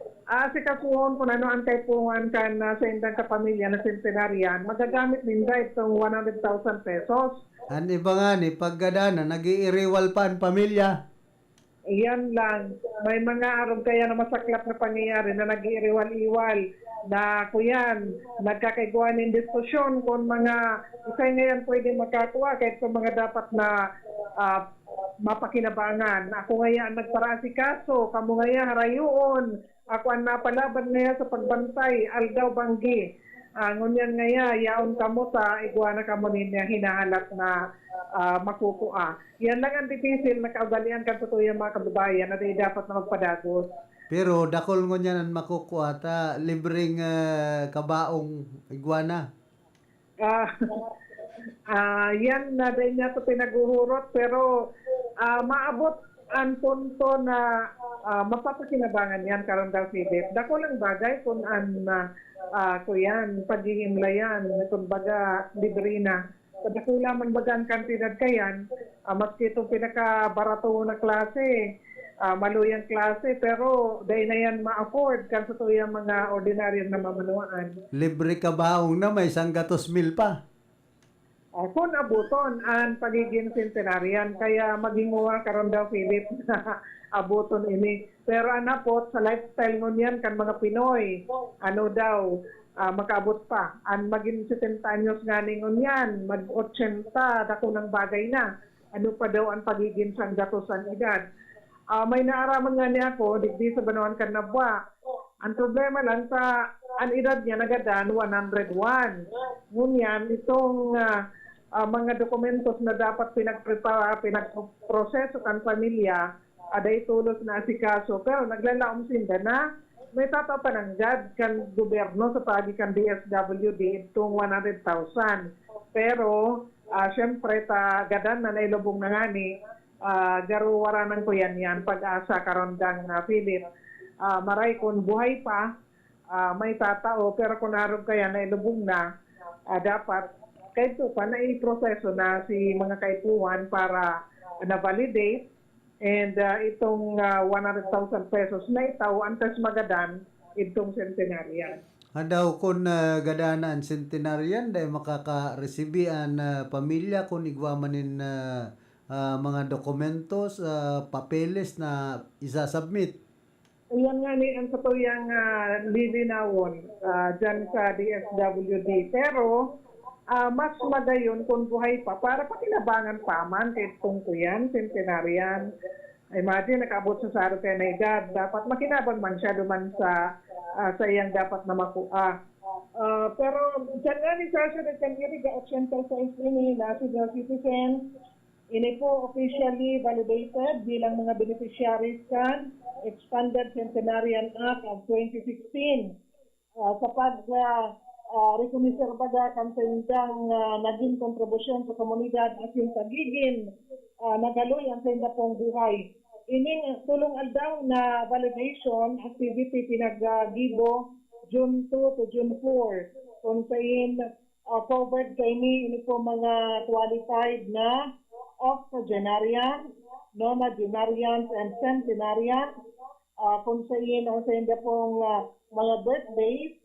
si kasuhon kung ano ang taipungan kan sa indang kapamilya na centenarian, magagamit ninda itong 100,000 pesos. Ang iba nga ni, paggadana, nag-iiriwal pa ang pamilya. Iyan lang. May mga araw kaya na masaklap na pangyayari na nag-iiwal-iwal na kuyan, nagkakaiguan ng diskusyon kung mga isay ngayon pwede makakuha kahit sa mga dapat na mapakinabangan. Ako ngayon nagparasikaso, kamo ngayon harayuon, ako ang napalaban ngayon sa pagbantay, aldaw banggi. Ngunyan ngayon, yaon kamo ta, iguana kamo niya hinahalap na makukuha. Yan lang ang difícil na kaugalian kan tutuyan mga kababayan na dapat na magpadagos. Pero dakol ngo niyan ang makukuha ta, libreng kabaong iguana. Yan na din niya ito pinaguhurot pero maabot ang punto na mapapakinabangan yan karon daw Philip. Dako lang bagay kung kuyan paghihimlayan kung baga libre na. Dako lamang bagang kantidad kayan, maski itong pinaka-barato na klase, maluyang klase, pero dahil na yan ma-afford kan sa tuyang mga ordinaryo na mamanuan. Libre ka baong na may 100,000 pa. Kung abuton ang pagiging centenarian, kaya maghinguha karon daw Philip na abuton ini. Pero anapot sa lifestyle ngon yan kan mga Pinoy, ano daw, makaabot pa. Ang maging 70 anyos nga ningon yan, mag-80, dako ng bagay na. Ano pa daw ang pagiging sanggatosan edad. May naaraman nga niya ako, digdi sa Banawan kan Nabwa. Ang problema lang sa ang edad niya nagadan 101. Ngunyan itong mga dokumentos na dapat pinagproseso kan pamilya, aday tulos na asikaso, pero naglalaom sinda na may tatapananggad kan gobyerno sa pagi kan DSWD itong 100,000. Pero syempre gadan na nailubong na nga ni garuwaranan ko yan pag-asa karon dang Philip. Maray kung buhay pa, may tatao, pero kung naroon kaya nailubong na, dapat kahit pa na i-proseso na si mga kaipuan para na-validate and itong 100,000 pesos na itaw antas magadan itong centenarian. Daw kung gadanan centenarian dahil makaka-resibi ang pamilya kung igwamanin mga dokumentos, papeles na isa-submit. Iyan nga ni ang katuyang lilinawon dyan sa DSWD. Pero mas magayon kung buhay pa para pakinabangan pa man kahit kung kuyan, centenarian. Imagine, nakaabot sa saro kaya na edad. Dapat makinabang man siya duman sa iyang dapat na makuha. Pero dyan nga ni Sasha na kaniri ga-86 ini na senior citizen. Ini po officially validated bilang mga beneficiaries kan Expanded Centenarian Act of 2016. Sa pag-recommissar baga kan sa indang naging kontribusyon sa komunidad at yung pagiging nagaloy ang sa indang pong buhay. Ining tulong aldaw na validation activity pinag-gibo June 2 to June 4. Kung sa forward kay ini po mga qualified na octogenarian, nonagenarians, and centenarian. Kung sa inyo pong mga birthdays,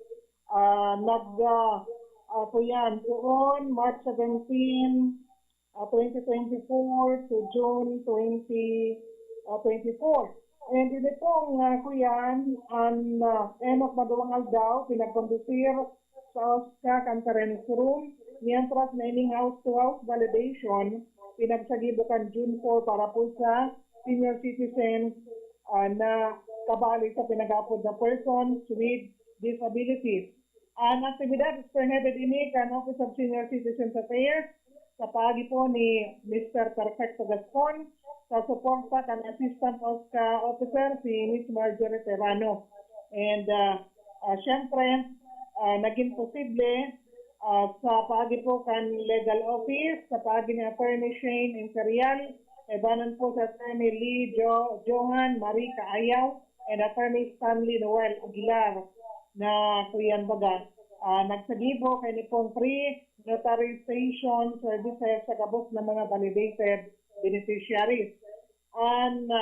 noon March 17, 2024 to June 2024. And ito pong kuyan, ang enok maduwangal daw, pinagkondusir sa OSCA Cantarenes Room, mientras na ining house-to-house validation, pinagsagibukan June 4 para po sa senior citizens na kabali sa pinag-apod na persons with disabilities. Ang aktibidad is prohibited ini kan Office of Senior Citizens Affairs sa pagi po ni Mr. Perfecto Gascon sa suporta kan Assistant OSCA Officer si Ms. Marjorie Terrano. And syempre, naging posible sa pagi po kan legal office, sa pagi ni Attorney Shane Imperial, ebanan po sa Attorney Lee Johan Marie Kaayaw, and Attorney Stanley Noel Aguilar na kuyan baga. Nagsagibo kay ni pong free notarization services sa kabos ng mga validated beneficiaries. Ang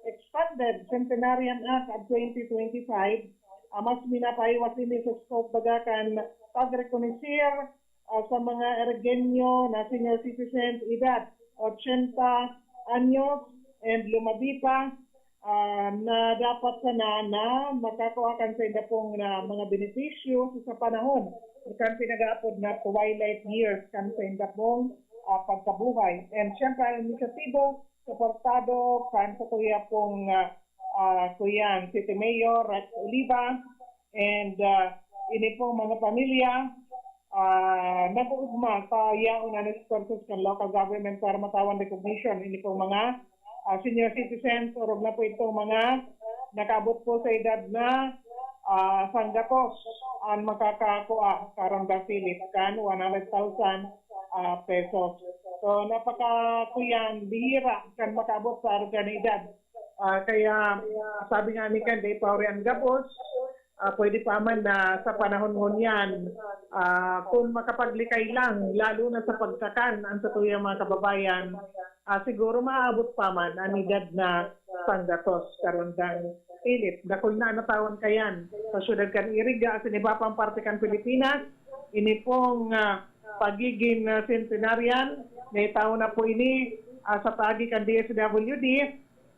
Expanded Centenarian Act of 2025, mas minapaiwas ini sa scope baga kan pag-reconisir sa mga Ergenyo na senior citizens edad 80 anyos and lumadi pa na dapat sana na makakuha sa ina pong mga benepisyo sa panahon kan pinag-aapod na twilight years kan sa ina pong pagkabuhay. And syempre ang inisatibo suportado kan sa kuya pong kuyan City Mayor Rex Oliva and ini pong mga pamilya nag-uugma sa yaong na resources ng local government para matawan recognition. Ini pong mga senior citizens o na po itong mga nakabot po sa edad na sanggatos ang makakakuha karong Philip kan 100,000 pesos. So napakakuyan bihira kan makabot sa edad Kaya sabi nga ni Candy Paurian Gabos, pwede pa man na sa panahon mo niyan, kung makapaglikay lang, lalo na sa pagkakan ang sa tuyang mga kababayan, siguro maabot pa man ang edad na sanggatos karon kang ilit. Dakol na natawan kayan sa syudad kan Iriga, sa ibang parte kan Pilipinas, ini pong pagiging centenarian, may taon na po ini sa tagi kan DSWD,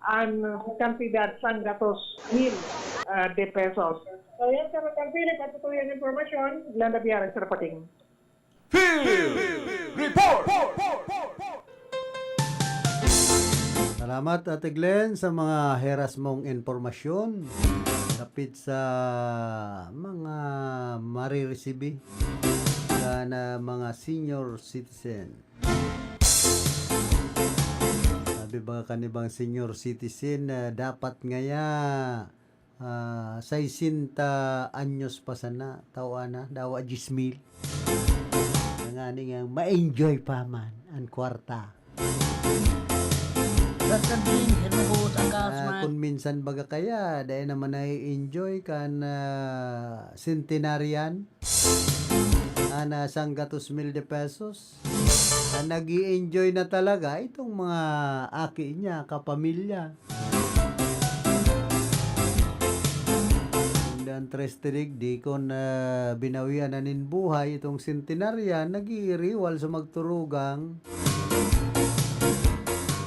ang kantidad sanggatos mil de pesos. So yan sa Matang Philip at ito yung informasyon, Glenda Biaran sa Rapating. Salamat Ate Glenn sa mga heras mong informasyon. Kapit sa mga marireceive na mga senior citizen. Sabi ba kanibang senior citizen na dapat ngaya 60 anyos pa sana tawana dawa 10,000 nga nga ma-enjoy pa man ang kwarta. Kung minsan baga kaya dahil naman ay enjoy kan centenarian na sanggatos mil de pesos nag-i-enjoy na talaga itong mga aki niya, kapamilya. Dan trestirig di kon binawian na nin buhay itong centenarian nag-iiriwal sa magturugang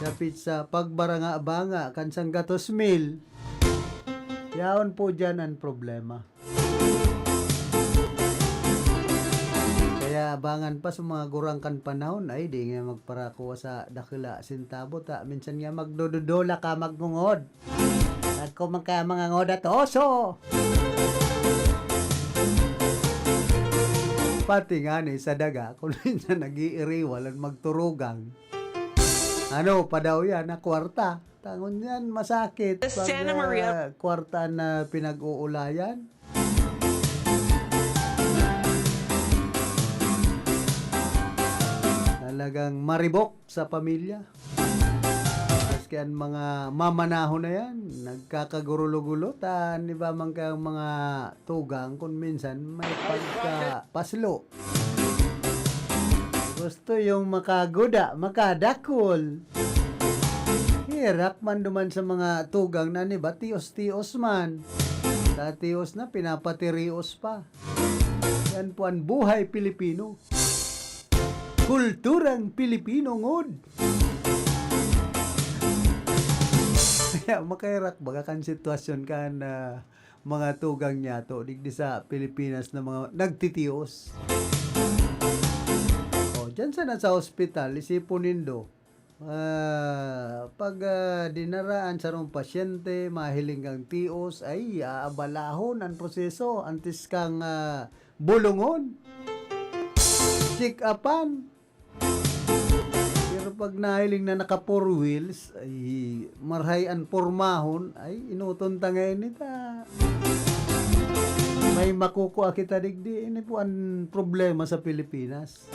kapit sa pagbaranga-banga kan sanggatos mil. Yaon po dyan ang problema. Kaya abangan pa sa mga gurangkan panahon ay di nga magparakuha sa dakila sintabo ta. Minsan nga magdododola ka magngungod. At kung mga ngod at oso. Pati nga ni sa daga kung minsan nag-iiriwal at magturugang. Ano pa daw yan na kwarta. Tangon yan masakit. Pag kwarta na pinag-uulayan. Talagang maribok sa pamilya. Kaya mga mamanahon na yan, nagkakagurulo-gulo, di ba man kayang mga tugang kung minsan may pagkapaslo. Gusto yung makaguda, makadakol. Hirap man duman sa mga tugang na ba, tios-tios man. Sa tios na, pinapatirios pa. Yan po ang buhay Pilipino. Kulturang Pilipino ngod. Kaya makairak baga kan sitwasyon kan mga tugang niya to digdi sa Pilipinas na mga nagtitios. O dyan sana sa ospital isipon nindo pag dinaraan sa rong pasyente mahiling kang tios ay aabalahon ang proseso antes kang bulungon check upan. Pero pag nahiling na naka 4 wheels, ay marhay ang pormahon, ay inutunta ngayon nita. May makukuha kita digdi. Ini po ang problema sa Pilipinas.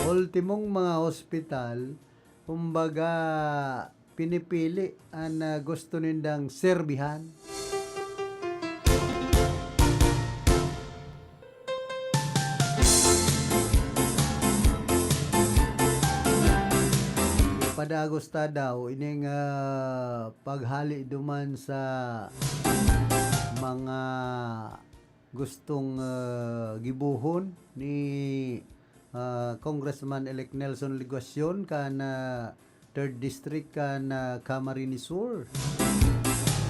Ultimong mga ospital, kumbaga pinipili ang gusto nindang serbihan. Padagusta daw ining paghali duman sa mga gustong gibuhon ni Congressman-elect Nelson Leguacion kan 3rd District kan Camarines Sur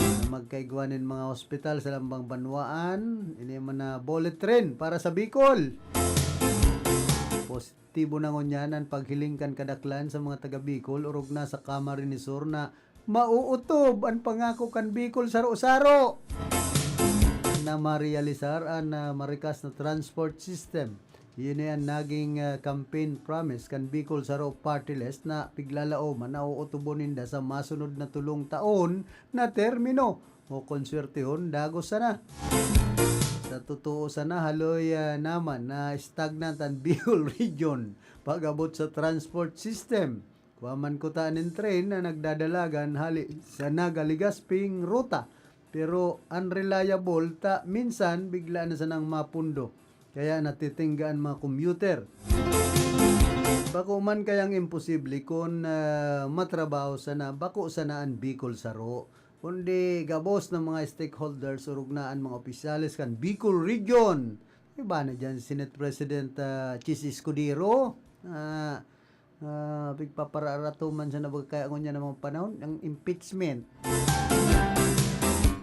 na magkaigwanin mga ospital sa Lambang Banwaan ini man na bullet train para sa Bicol. Positibo na ngunyanan paghilingkan kadaklan sa mga taga Bicol urog na sa Camarines Sur na mauutob ang pangako kan Bicol saro-saro na marealisar ang marikas na transport system. Yun ang naging campaign promise kan Bicol Saro Party List na piglalao man na uutubonin da sa masunod na tulong taon na termino o konsertihon dagos sana. Sa totoo sana haloy naman na stagnant ang Bicol region pag-abot sa transport system. Waman ko tanin train na nagdadalagan hali sa Nagaligasping ruta. Pero unreliable ta minsan bigla na sanang mapundo. Kaya natitinggaan mga commuter. Bako man kayang imposible kung matrabaho sana bako sanaan Bicol Saro. Kundi gabos ng mga stakeholders o rugnaan mga opisyalis kan Bicol Region. Iba na dyan Senate President Chis Escudero. Pigpapararato man siya na kaya ko niya ng mga panahon ang impeachment.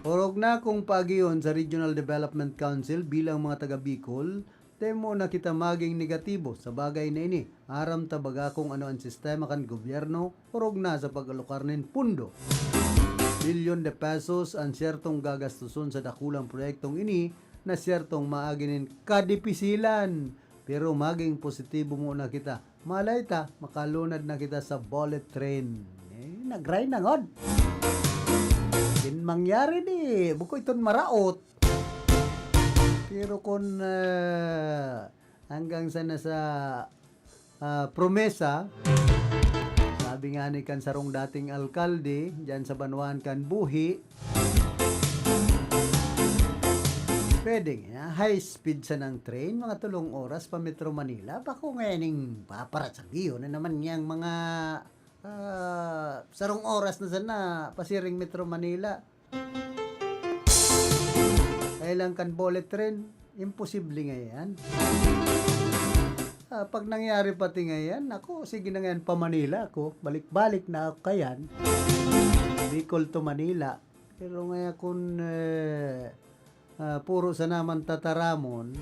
Orog na kung pagiyon sa Regional Development Council bilang mga taga Bicol, temo na kita maging negatibo sa bagay na ini. Aram tabaga kung ano ang sistema kan gobyerno, orog na sa pag-alokar nin pundo. Bilyon de pesos ang siyertong gagastuson sa dakulang proyektong ini na siyertong maaginin kadipisilan. Pero maging positibo muna kita. Malay ta, makalunad na kita sa bullet train. Nag-ray na ngod. Din mangyari di, buko iton maraot. Pero kung hanggang sana sa promesa, sabi nga ni kan sarong dating alkalde, dyan sa Banwan kan Buhi, pwedeng high speed sa ng train, mga 3 oras pa Metro Manila. Bako ngayon paparat sa giyo na naman niyang mga sarong oras na sana pasiring Metro Manila. Kailang kan bullet train, imposible ngayon. Pag nangyari pati ngayon, ako, sige na ngayon pa Manila ako. Balik-balik na ako kayan. Bicol to Manila. Pero ngayon kung puro sa naman tataramon,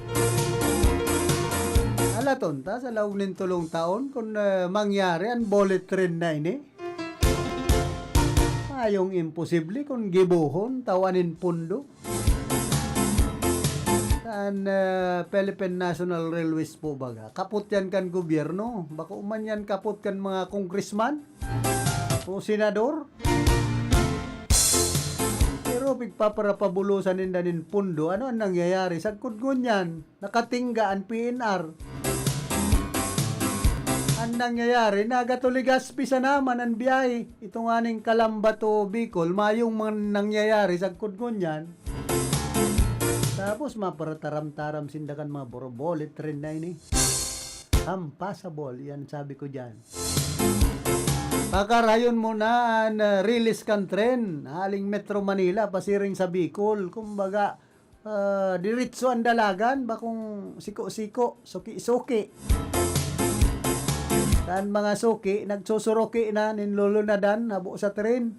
alaton ta sa laog ng 3 taon kung mangyari ang bullet train na ini. Ayong imposible kung gibuhon, tawanin pundo. Philippine National Railways po baga. Kaput yan kan gobyerno. Bako man yan kaput kan mga congressman o senador. Pero pigpaparapabulusan nindanin pundo. Ano ang nangyayari? Sagkod ngunyan, nakatingga ang PNR. Ang nangyayari, nagatuligaspi sa naman ang biyahe. Itong aning Calamba to Bicol, mayong mga nangyayari sagkod ngunyan. Tapos maparataram-taram sindakan mga bullet train na ini. Impossible, yan sabi ko dyan. Pakarayon mo na ang release kan train, haling Metro Manila, pasiring sa Bicol. Kumbaga, diritso ang dalagan, bakong siko-siko, suki-suki. Dan mga suki, nagsusuruki na, ninlulunadan, nabo sa train.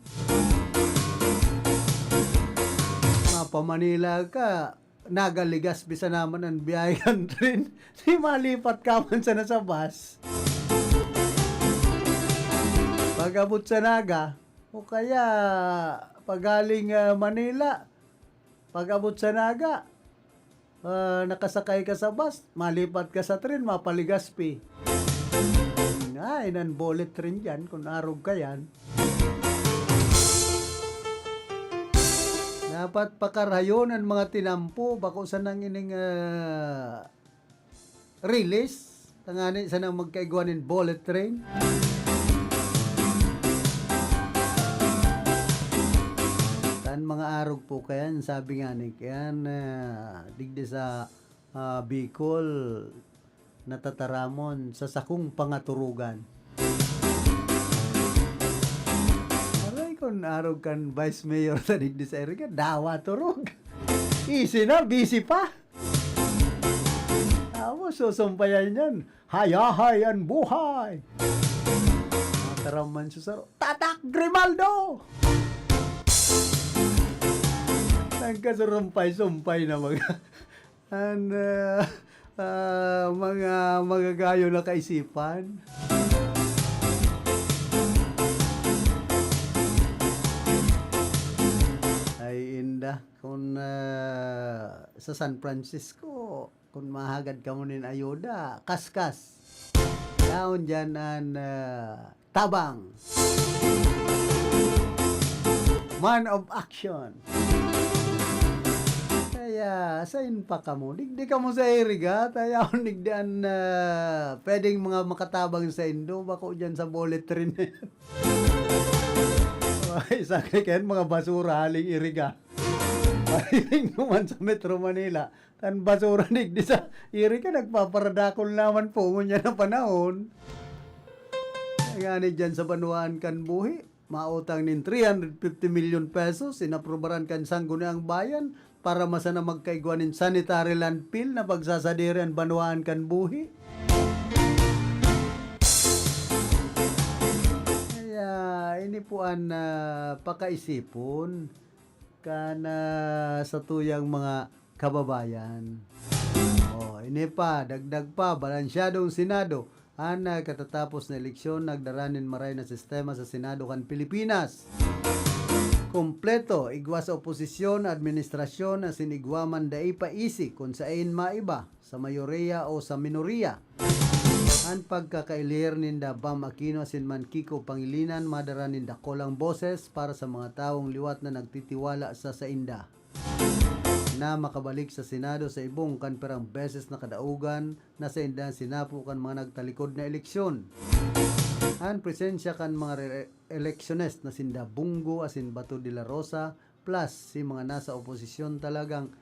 Mapa Manila ka, Nagaligas bisa naman ang biyayan rin. Di malipat ka man sa nasa bus. Pag-abot sa Naga, o kaya pagaling Manila, pag-abot sa Naga, nakasakay ka sa bus, malipat ka sa train, mapaligaspi. Ay, nan bullet train yan, kung arog ka yan. Dapat pakarayon ang mga tinampo bako sa nang ining release tangani sa nang magkaiguanin bullet train. Tan mga arog po kayan sabi nga ni kayan digdi sa Bicol natataramon sa sakong pangaturugan. Kung arog kan Vice Mayor sa digdi sa area, dawa turog. Easy na, busy pa. Tapos susumpayan yan. Hayahay ang buhay. Mataraman susaro. Tatak Grimaldo! Nagkasurumpay-sumpay na mga magagayo na kaisipan. Kung sa San Francisco, kung mahagad ka mo nin ayuda, kaskas. Down dyan ang tabang. Man of action. Kaya, sain pa ka mo. Digdi ka mo sa iriga. Kaya ako nigdaan na pwedeng mga makatabang sa Indo. Bako dyan sa bullet train na yan. Isa kaya mga basura haling iriga. Pariling naman sa Metro Manila. Tan basura digdi sa iriga. Nagpaparadakol naman po niya na panahon. Kaya ni dyan sa Banuan kan buhi. Mautang nin 350 million pesos. Inaprobaran kan sangguniang bayan para masana magkaigwanin sanitary landfill na pagsasadirian Banuan kan buhi. Kaya ini po ang pakaisipon kana sa tuyang mga kababayan. Ini pa, dagdag pa, balansyadong Senado. Ana katatapos na eleksyon, nagdaranin maray na sistema sa Senado kan Pilipinas. Kompleto, igwa sa oposisyon, administrasyon na sinigwaman da ipaisi kung saan maiba, sa mayoriya o sa minoriya. Ang pagkakailir ninda Bam Aquino sinman Kiko Pangilinan, madara ninda kolang boses para sa mga taong liwat na nagtitiwala sa inda. Na makabalik sa Senado sa ibong kanperang beses na kadaugan na sa inda sinapo kan mga nagtalikod na eleksyon. Ang presensya kan mga electionist na sinda Bungo asin Bato de la Rosa plus si mga nasa oposisyon talagang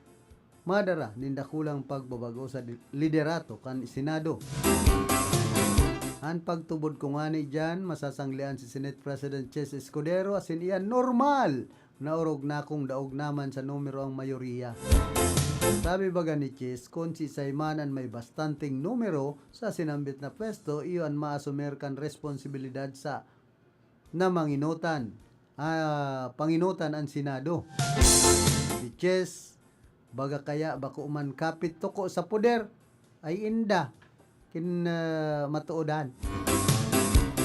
madara ninda kulang pagbabago sa liderato kan Senado. Ang pagtubod ko nga ni dyan, masasanglian si Senate President Chis Escudero asin iyan normal na urog na kung daog naman sa numero ang mayoriya. Sabi baga ni Chis, kung si Saymanan may bastanting numero sa sinambit na pwesto, iyon maasumerkan responsibilidad sa na panginutan ang Senado. Si Chis, baga kaya bako man kapit toko sa poder, ay inda kin matuodan.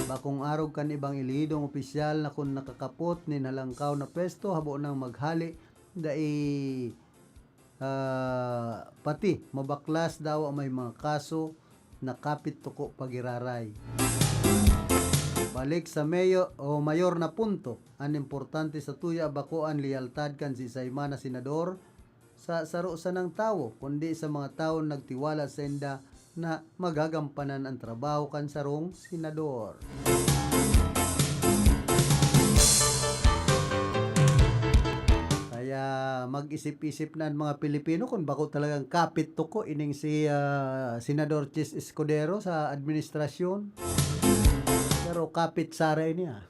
Bakong arog kan ibang ilidong opisyal na kung nakakapot ni nalangkaw na pwesto habo nang maghali dai pati mabaklas daw may mga kaso na kapit tuko pagiraray. Balik sa mayor na punto, ang importante sa tuya bako ang lealtad kan si Sayman na senador sa sarusa ng tao kundi sa mga tao nagtiwala sa inda na magagampanan ang trabaho kan sarong senador. Kaya mag-isip-isip na ang mga Pilipino kung bako talagang kapit to ko ining si Senador Chis Escudero sa administrasyon. Pero kapit saray niya.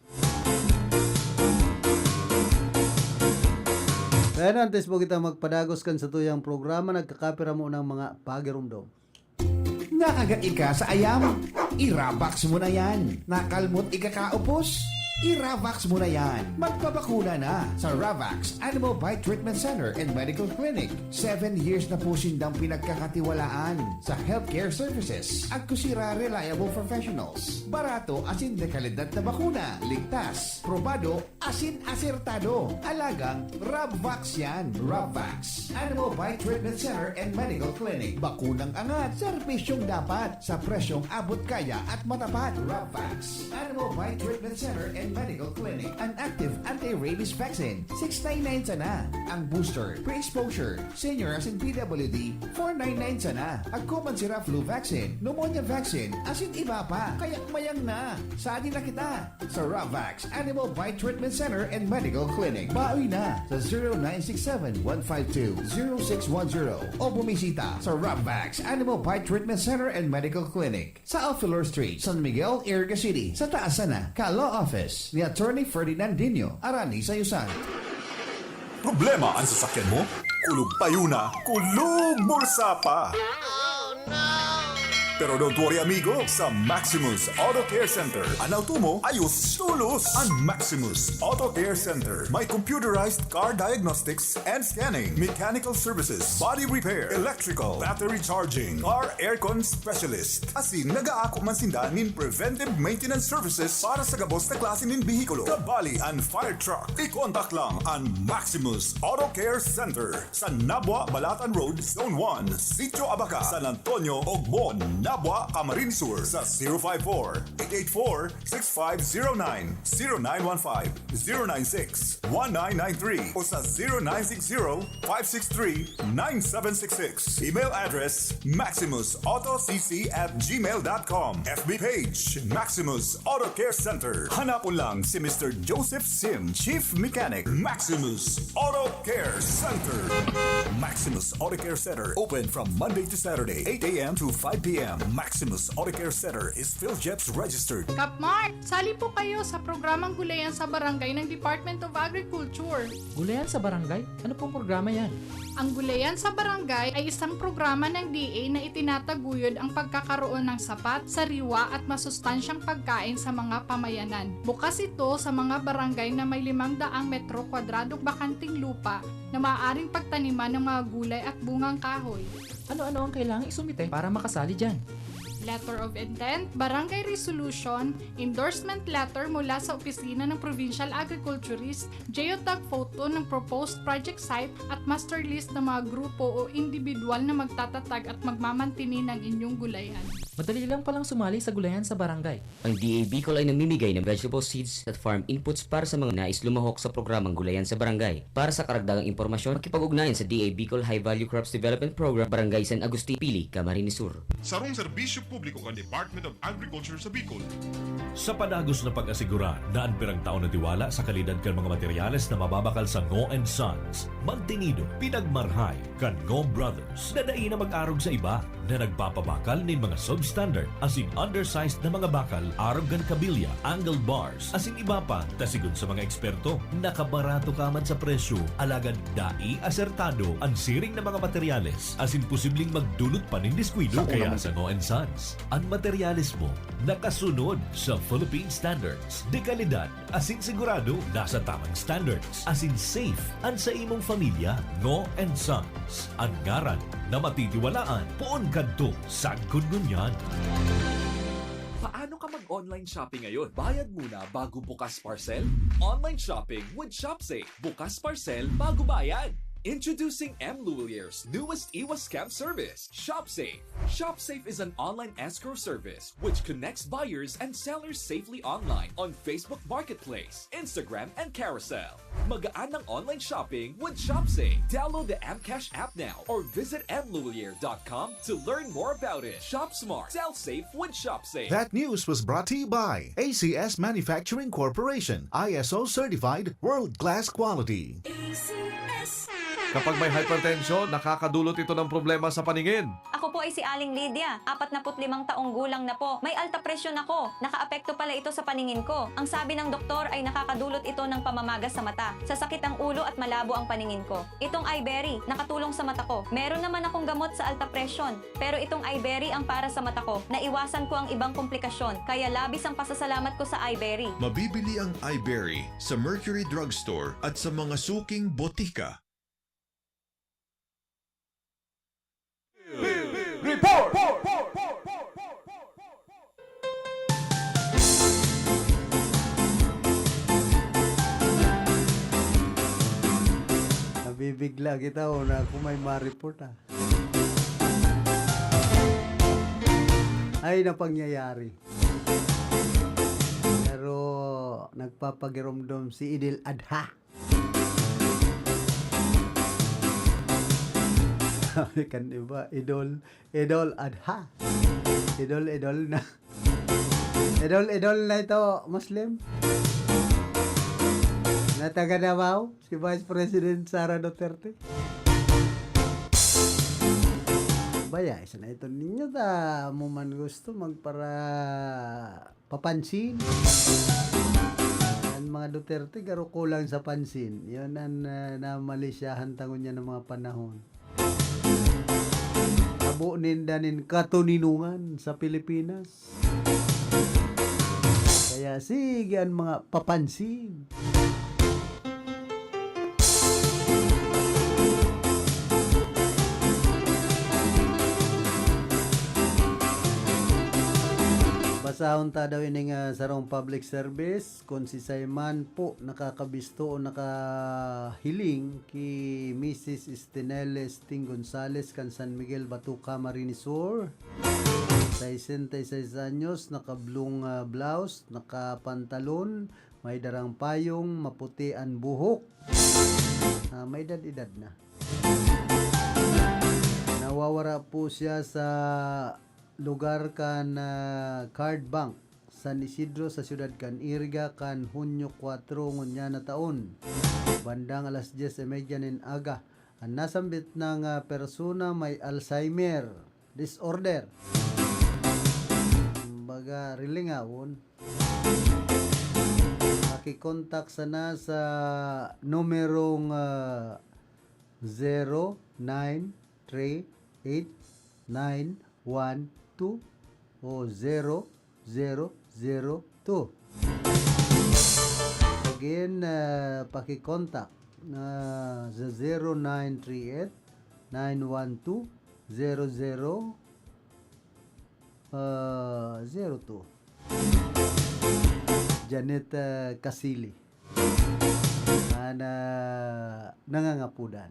Kaya antes mo kita magpadagos kan sa tuyang programa, nagkakapira mo ng mga pagirumdom. Nakagat ka sa ayam, i-Ravax mo na yan. Nakalmot ikakaupos, i-Ravax mo na yan. Magpabakuna na sa Ravax Animal Bite Treatment Center and Medical Clinic. 7 years na po sindang pinagkakatiwalaan sa healthcare services. At kusira reliable professionals. Barato asin de kalidad na bakuna. Ligtas, probado, asin asertado. Alagang Ravax yan. Ravax Animal Bite Treatment Center and Medical Clinic. Bakunang angat, serbisyong dapat sa presyong abot kaya at matapat. Ravax Animal Bite Treatment Center and Medical Clinic. An active anti-rabies vaccine, $699 sana. Ang booster, pre-exposure, senior asin PWD, $499 sana. Ang common sira flu vaccine, pneumonia vaccine, asin iba pa. Kaya mayang na. Saan na kita? Sa Ravax Animal Bite Treatment Center and Medical Clinic. Bawi na sa 0967-152-0610 o bumisita sa Ravax Animal Bite Treatment Center and Medical Clinic sa Alfilor Street, San Miguel, Iriga City. Sa taas na, Ka-Law Office ni Attorney Ferdinand Dino, Arani, Sayusan. Problema ang sasakyan mo? Kulog payo na, kulog bulsa pa! Pero don't worry amigo, sa Maximus Auto Care Center, ang auto mo ayos tulos. Ang Maximus Auto Care Center may computerized car diagnostics and scanning, mechanical services, body repair, electrical, battery charging, car aircon specialist. Asin nagaako man sinda nin preventive maintenance services para sa gabos na klase nin bihikulo, kabali and fire truck. I-contact lang ang Maximus Auto Care Center sa Nabwa, Balatan Road, Zone 1, Sitio Abaca, San Antonio, Ogmon, Nabwa, Camarines Sur sa 054-884-6509, 0915-096-1993 o sa 0960-563-9766. Email address maximusautocc@gmail.com. FB page Maximus Auto Care Center. Hanapon lang si Mr. Joseph Sim, Chief Mechanic, Maximus Auto Care Center. Maximus Auto Care Center open from Monday to Saturday, 8 a.m. to 5 p.m. Maximus Auto Care Center is PhilJeps registered. Kapmark, sali po kayo sa programang Gulayan sa Barangay ng Department of Agriculture. Gulayan sa barangay? Ano pong programa yan? Ang Gulayan sa Barangay ay isang programa ng DA na itinataguyod ang pagkakaroon ng sapat, sariwa at masustansyang pagkain sa mga pamayanan. Bukas ito sa mga barangay na may 500 metro kwadradong bakanting lupa na maaaring pagtaniman ng mga gulay at bungang kahoy. Ano-ano ang kailangang isumite para makasali dyan? Letter of Intent, Barangay Resolution, Endorsement Letter mula sa Opisina ng Provincial Agriculturist, geotag photo ng proposed project site at master list ng mga grupo o individual na magtatatag at magmamantini ng inyong gulayan. Madali lang palang sumali sa Gulayan sa Barangay. Ang DA Bicol ay namimigay ng vegetable seeds at farm inputs para sa mga nais lumahok sa programang Gulayan sa Barangay. Para sa karagdagang impormasyon, makipag-ugnayan sa DA Bicol High Value Crops Development Program, Barangay San Agustin, Pili, Camarines Sur. Sarong serbisyo publiko kan Department of Agriculture sa Bicol. Sa panagos na pag-asigura na ang pirang taon na tiwala sa kalidad kan mga materyales na mababakal sa Ngo & Sons, mantinido, pinagmarhay kan Ngo Brothers na na mag-arog sa iba na nagpapabakal nin mga substandard as in undersized na mga bakal, arog kan kabilya, angled bars, as in iba pa, tasigon sa mga eksperto, nakabarato ka man sa presyo, alagad dai asertado ang siring na mga materyales as in posibleng magdulot pa nin diskwido kaya sa Ngo & Sons. Ang materyales mo nakasunod sa Philippine standards. De kalidad, asin sigurado nasa tamang standards. Asin safe ang sa imong pamilya. Ngo & Sons. Ang ngaran na matitiwalaan poon kadto sa kungunyan. Paano ka mag-online shopping ngayon? Bayad muna bago bukas parcel? Online shopping with ShopSafe. Bukas parcel bago bayad. Introducing M. Luwalier's newest iwas scam service, ShopSafe. ShopSafe is an online escrow service which connects buyers and sellers safely online on Facebook Marketplace, Instagram, and Carousel. Magaan ang online shopping with ShopSafe. Download the Mcash app now or visit mluwalier.com to learn more about it. Shop smart, sell safe with ShopSafe. That news was brought to you by ACS Manufacturing Corporation, ISO certified, world-class quality. Kapag may hypertension, nakakadulot ito ng problema sa paningin. Ako po ay si Aling Lydia, 45 taong gulang na po. May alta presyon ako. Nakaapekto pala ito sa paningin ko. Ang sabi ng doktor ay nakakadulot ito ng pamamagas sa mata. Sasakit ang ulo at malabo ang paningin ko. Itong iBerry, nakatulong sa mata ko. Meron naman akong gamot sa alta presyon. Pero itong iBerry ang para sa mata ko. Naiwasan ko ang ibang komplikasyon. Kaya labis ang pasasalamat ko sa iBerry. Mabibili ang iBerry sa Mercury Drugstore at sa mga suking botika. Report! Nabibigla kita o na kung may ma-report Ay napangyayari. Pero nagpapagiromdom si Idil Adha. Kan iba, idol Adha. Idol na. Idol na ito, Muslim. Na taga Davao, si Vice President Sara Duterte. Baya, isa na ito ninyo ta mo man gusto magpara papansin. Ang mga Duterte garo kulang sa pansin. Yun ang na Malaysiahan tangon niya ng mga panahon. Abo nindanin katuninungan sa Pilipinas. Kaya sige ang mga papansin. Basahon ta daw ining sarong public service kung si Sayman po nakakabisto o nakahiling ki Mrs. Estinelle Sting Gonzales kan San Miguel, Batuca, Camarines Sur. 66 anyos, naka-blue blouse, naka-pantalon, may darang payong, maputi ang buhok. May edad-edad na. Nawawara po siya sa lugar kan Card Bank, San Isidro sa siyudad kan Iriga kan Hunyo 4 ngunya na taon. Bandang alas 10:30 nin aga. Ang nasambit ng persona may Alzheimer disorder. Baga rilingawon. Makikontak sana sa numerong 093891 o 0002. Again, pakikontak sa 0938 912 0002. Janet Kasili na nangangapudan.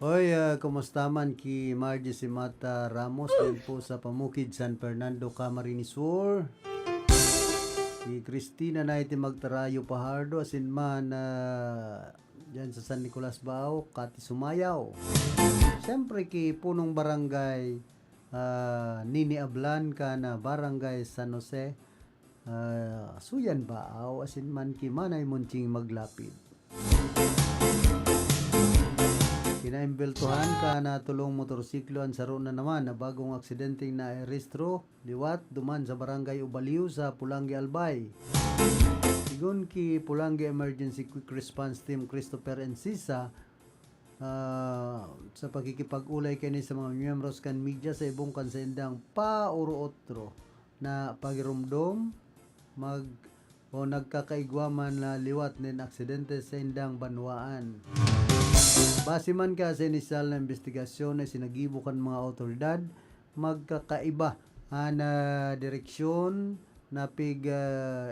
Hoy, kumusta man ki Margie Simata Ramos din po sa Pamukid, San Fernando, Camarines Sur. Si Christina na iti magtarayo pahardo asin man dyan sa San Nicolas Bao, Kati Sumayaw. Siyempre ki punong barangay Nini Ablan ka na barangay San Jose, Suyan Bao asin man ki Manay Munching maglapid. Kinaimbeltuhan ka na tulong motorsiklo ang saro na naman na bagong aksidenteng na erestro liwat duman sa barangay Ubaliw sa Pulangi Albay. Sigun ki Pulangi Emergency Quick Response Team Christopher Encisa sa pagkikipag-ulay kini sa mga miyembros kan media sa ibong kansendang pa-uro-otro na pagirumdom nagkakaigwaman na liwat nin aksidente sa indang banwaan. Base man ka sa inisal na investigasyon na sinagibukan mga otoridad, magkakaiba na direksyon na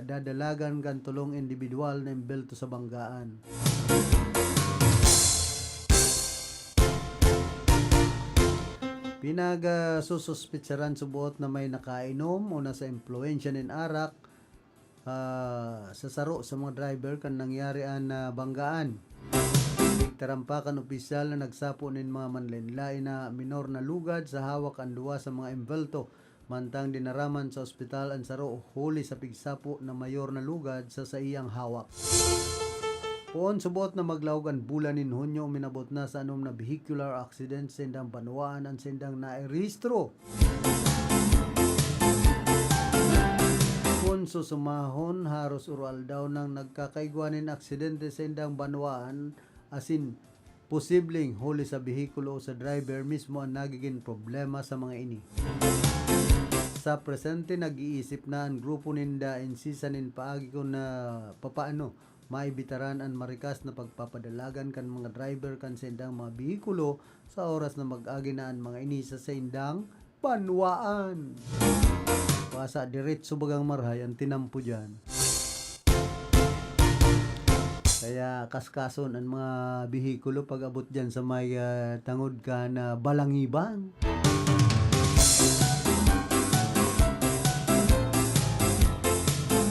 dadalagan kan tulong individual na imbelto sa banggaan. Pinag-sususpitsaran subuot na may nakainom o nasa impluensya nin arak sa saro sa mga driver kan nangyari na banggaan. Tarampakan opisyal na nagsapo nin mga manlinlay na minor na lugad sa hawak ang duwa sa mga embelto, mantang dinaraman sa ospital ang saro huli sa pigsapo na mayor na lugad sa iyang hawak. Poon subot na maglawag ang bulan nin Hunyo, minabot na sa anom na vehicular accident sa indang banwaan ang sindang nairehistro. Kung susumahon, haros ural daw nang nagkakaigwanin aksidente sa indang banwaan, asin posibleng huli sa behikulo o sa driver mismo ang nagiging problema sa mga ini. Sa presente, nag-iisip na ang grupo ninda insisanin paagi ko na papaano maibitaran ang marikas na pagpapadalagan kan mga driver kan sa indang mga behikulo sa oras na mag-agi na ang mga ini sa indang banwaan. Wasa diretso bagang marhay ang tinampo dyan. Kaya kaskason ang mga behikulo pag abot dyan sa may tangod ka na balangibang.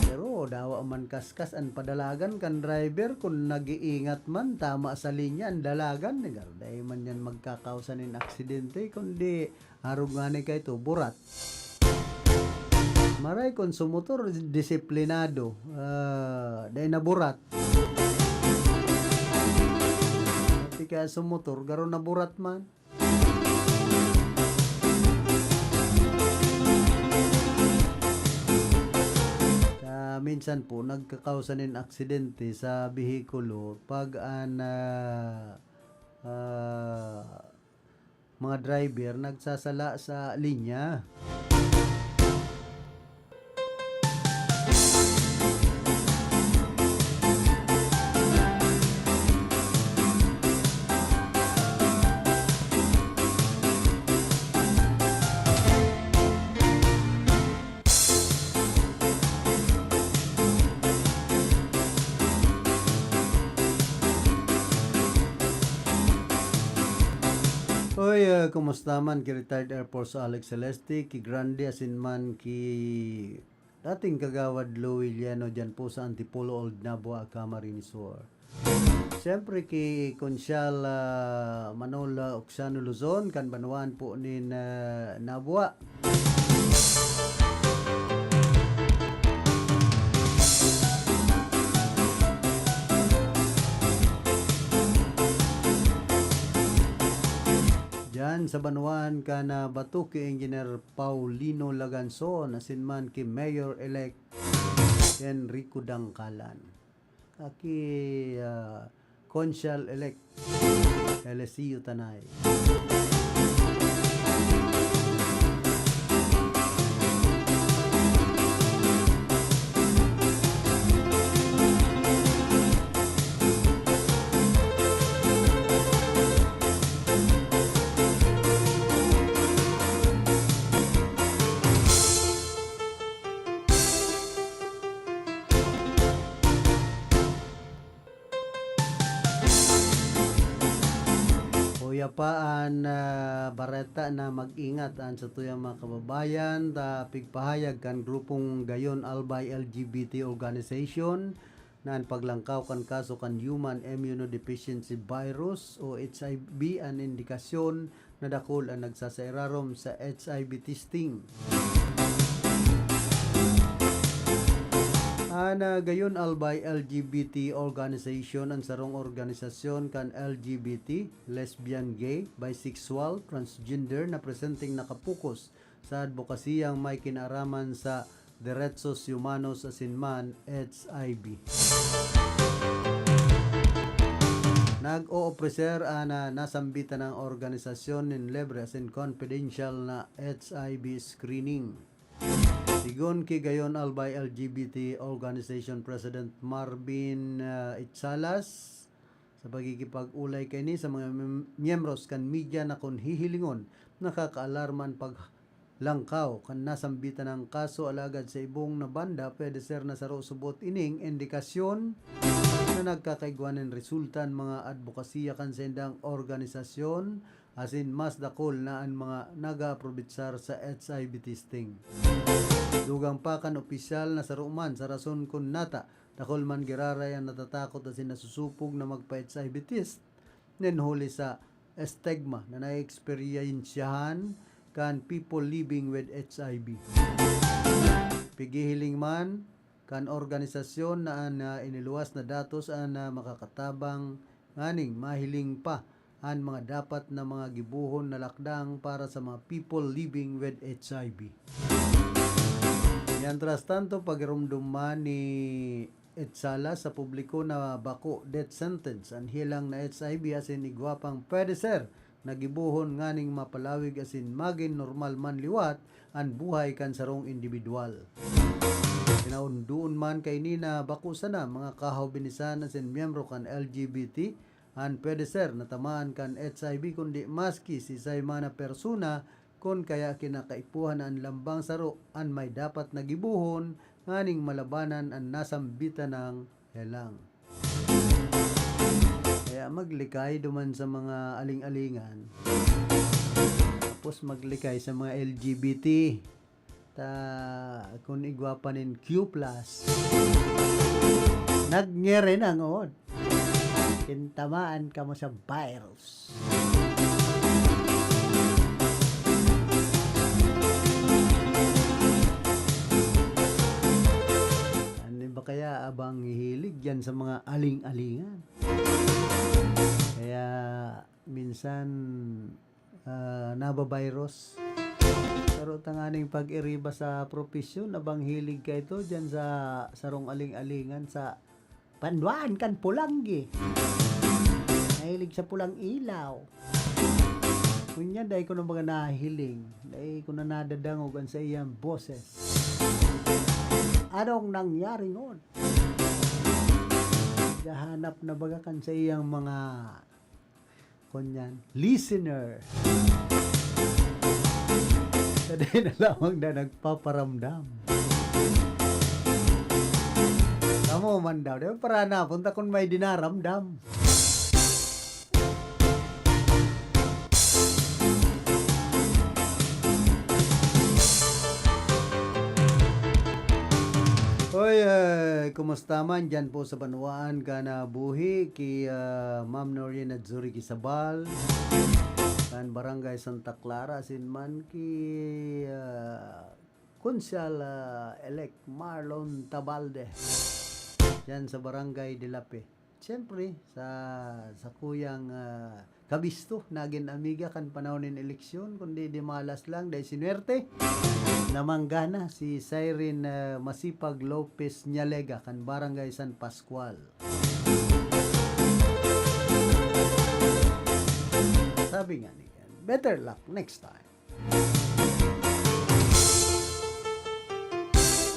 Pero dawa man kaskas ang padalagan kan driver kung nag-iingat man tama sa linya ang dalagan. Nagarday man yan magkakausan ng aksidente kundi harog nga ni kayo burat. Maray kung sumutor disiplinado dahil naburat. Kaya sumutor, garo na burat man. Minsan po, nagkakausan ng aksidente sa behikulo pag mga driver nagsasala sa linya. Uy, kumusta man ki retired Air Force Alex Celeste, ki Grande asin man ki dating kagawad Louie Liano dyan po sa Antipolo Old Nabua, Camarines Sur. Siyempre ki Consyal Manola Oksano Luzon, kan banuan po ni Nabua. Diyan sa Banuan ka na bato ki Engineer Paulino Laganson asin man ki Mayor-elect Enrico Dangkalan. Aki Consyal-elect LSU Tanay. Paan bareta na mag-ingat an sa tuyang mga kababayan ta pigpahayag kan grupong gayon Albay LGBT organization na paglangkaw kan kaso kan human immunodeficiency virus o HIV an indikasyon na dakol ang nagsasairarom sa HIV testing. Ana gayon Albay LGBT organization ang sarong organisasyon kan LGBT, lesbian, gay, bisexual, transgender na presenting nakapokus sa advokasiyang may kinaraman sa Derechos Humanos asinman HIV. Nag-o-officer ana nasambitan ng organisasyon nin libre asin confidential na HIV screening. Sigon ki gayon Albay LGBT Organization President Marvin Itsalas sa pagkikipag-ulay kini sa mga miyembros kan media na kon hihilingon nakakaalarman paglangkaw kan nasambitan ng kaso alagad sa ibong na banda pwede ser na saro subot ining indikasyon na nagkakaigwanan resultan mga advokasya kan sa indang organisasyon asin mas dakol na ang mga naga-aprobitsar sa HIV testing. Dugang pa kan opisyal na saruman sa rason kun nata dakol man giraray ang natatakot asin nasusupog na magpa-HIV test nen huli sa estigma na na-eksperyensyahan kan people living with HIV. Pigihiling man kan organisasyon na iniluwas na datos ang makakatabang nganing mahiling pa ang mga dapat na mga gibuhon na lakdang para sa mga people living with HIV. Mientras tanto, pagirumduman ni Etsala sa publiko na bako death sentence ang hilang na HIV asin igwapang pwede ser nagibuhon nganing mapalawig asin maging normal man liwat ang buhay kan sarong individual. Pinaunduon man kay nina bako sana mga kahaw binisan asin miyembro kan LGBT an pwede ser natamaan kan HIV kundi maski si say mana persona kon kaya kinakaipuhan ang lambang saro an may dapat nagibuhon nganing malabanan ang nasambitan ng helang. Kaya maglikay duman sa mga aling-alingan. Tapos maglikay sa mga LGBT ta kung igwapanin Q+. Nagngere na ngod. Kintamaan ka mo sa virus. Ano ba kaya abang hihilig yan sa mga aling-alingan? Kaya minsan nabavirus. Pero tanganing pag-iriba sa profesyon, abang hilig ka ito dyan sa sarong aling-alingan sa panduan kan pulanggi. Nahilig sa pulang ilaw. Kunya, dahil ko na mga nahiling. Dahil ko na nadadangogan sa iyang boses. Anong nangyari ngon? Gahanap na bagakan sa iyang mga kunyan, listener. Dahil na lamang na nagpaparamdam. Kamu man daw, di ba? Para napunta kung may dinaramdam. Oy, kumusta man dyan po sa Banuan ka na buhi ki Ma'am Noreen at Zuri Kisabal kan Barangay Santa Clara sinman ki Konsyal elect Marlon Tabalde dyan sa Barangay Dilape. Siyempre sa kuyang kabisto naging amiga kan panahon ng eleksyon kundi di malas lang dahil sinuwerte namanggana si Siren Masipag Lopez Nyalega kan Barangay San Pascual. Sabi nga niya, better luck next time.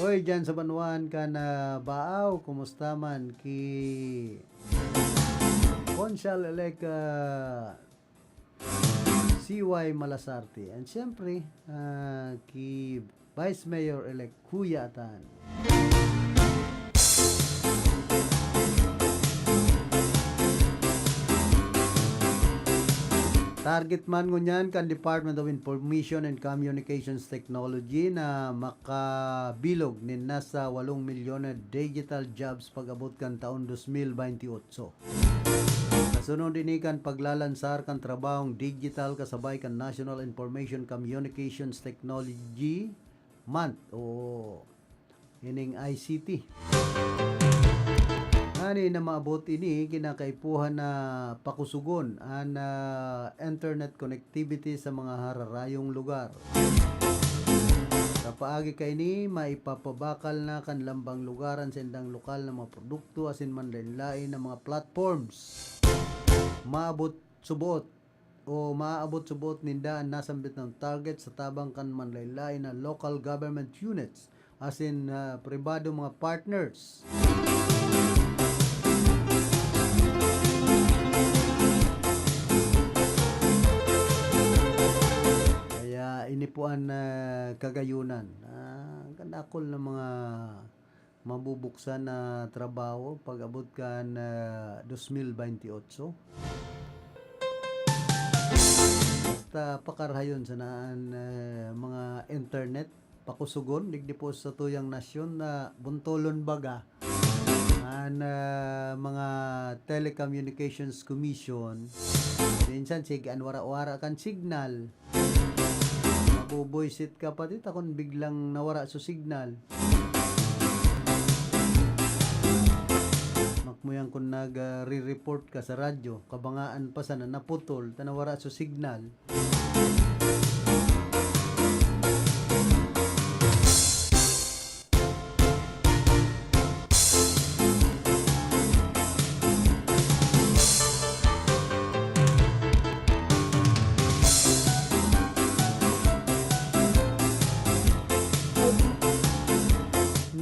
Hoy, dyan sa Banuan ka na baaw, kumusta man ki Consyal elect CY Malasarte and siyempre ki Vice Mayor elect Kuya Atan. Target man ngunyan kan Department of Information and Communications Technology na makabilog ni nasa 8 milyon na digital jobs pag-abot kan taon 2028. Kasunod din kan paglalansar kan trabahong digital kasabay kan National Information Communications Technology Month o ining ICT. Ani na maabot ini kinakaipuhan na pakusugon ang internet connectivity sa mga hararayong lugar. Sa paagi kay ni maipapabakal na kan lambang lugaran sa indang lokal na mga produkto asin man lain na mga platforms. Maabot subot ninda ang nasambit ng target sa tabang kan manlaylay na local government units asin pribado mga partners. Inipuan na kagayunan kanakol na mga mabubuksan na trabaho pag abot ka na 2028 basta pakarhayon sa naan mga internet pakusugon digdi po sa tuyang nasyon na buntolon baga ang mga Telecommunications Commission minsan sige anwara-wara kan signal buboysit ka pati takon biglang nawara sa signal. Makmuyang kung nag-re-report ka sa radyo, kabangaan pa sana naputol, tanawara sa signal.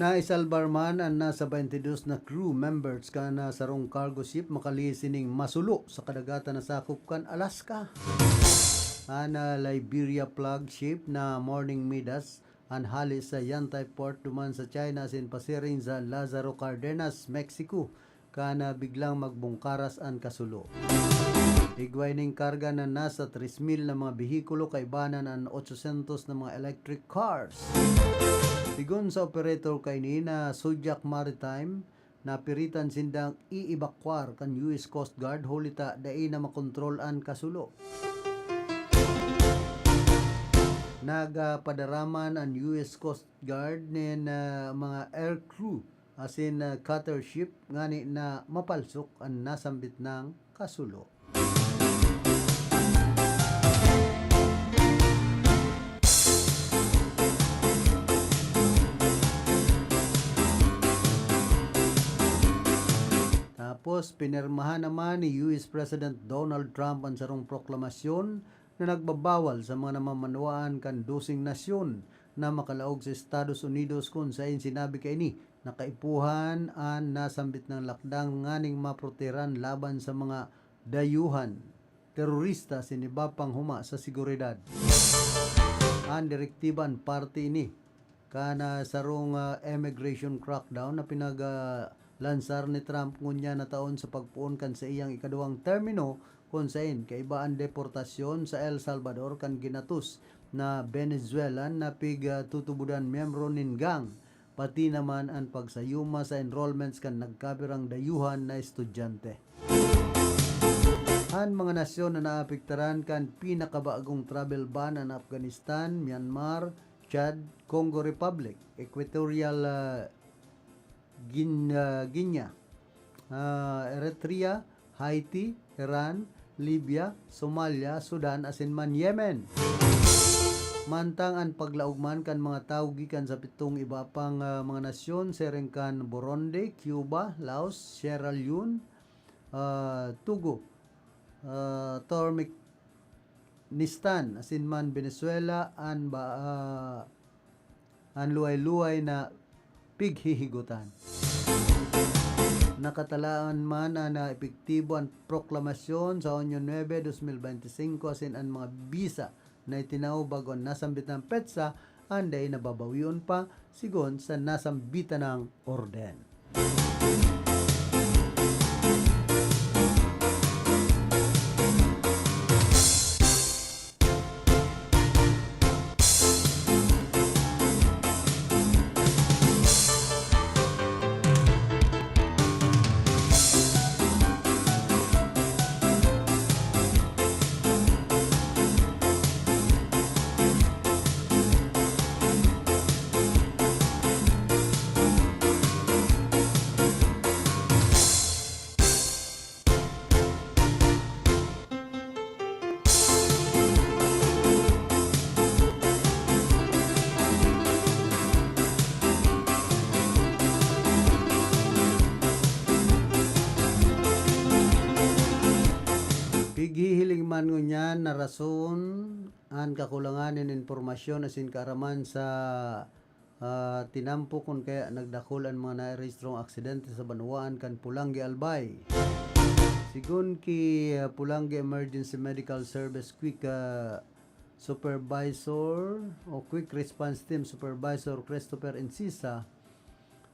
Naisalbar man ang nasa 22 na crew members ka na sarong cargo ship makaliisining masulo sa kadagatan na sakop kan Alaska. Ana Liberia flagship na Morning Midas ang halis sa Yantai Port duman sa China sin pasiring sa Lazaro Cardenas, Mexico kana biglang magbungkaras ang kasulo. Higway ning karga na nasa 3,000 na mga behikulo kay banan ang 800 na mga electric cars. Sigon sa operator kay ni na Zodiac Maritime na piritan sindang iibakwar kan US Coast Guard hulita dai na makontrol ang kasulo. Nagapadaraman ang US Coast Guard ni mga air crew asin cutter ship ngani na mapalsok ang nasambit ng kasulo. Tapos pinirmahan naman ni US President Donald Trump ang sarong proklamasyon na nagbabawal sa mga namamanuan kan dosing nasyon na makalaog sa Estados Unidos kung saan sinabi kay ni nakaipuhan ang nasambit ng lakdang nganing maproteran laban sa mga dayuhan terorista sinibapang huma sa seguridad. Ang direktiban parte ini kana sarong immigration crackdown na lansar ni Trump ngunya na taon sa pagpuon kan sa iyang ikaduhang termino kung saan kaibaan deportasyon sa El Salvador kan ginatus na Venezuelan na tutubudan miyembro nin gang pati naman ang pagsayuma sa enrollments kan nagkabirang dayuhan na estudyante. Ang mga nasyon na naapektaran kan pinakabagong travel ban ang Afghanistan, Myanmar, Chad, Congo Republic, Equatorial Guinea, Eritrea, Haiti, Iran, Libya, Somalia, Sudan, asin man Yemen. Mantang ang paglaugman kan mga tao gikan sa 7 iba pang mga nasyon sereng kan Burundi, Cuba, Laos, Sierra Leone, Togo, Turkmenistan, asin man Venezuela, an luay-luay na pighihigutan. Nakatalaan man na epektibo ang proklamasyon sa Hunyo 9, 2025 asin ang mga bisa na itinaw bago nasambit ng petsa anday nababawion pa sigon sa nasambitan ng orden. Pighihiling man ngunya na rason ang kakulanganin informasyon asin kaaraman sa tinampo kung kaya nagdakulan mga nairehistrong aksidente sa Banwaan kan Pulangi Albay. Sigun ki Pulangi Emergency Medical Service Quick Supervisor o Quick Response Team Supervisor Christopher Encisa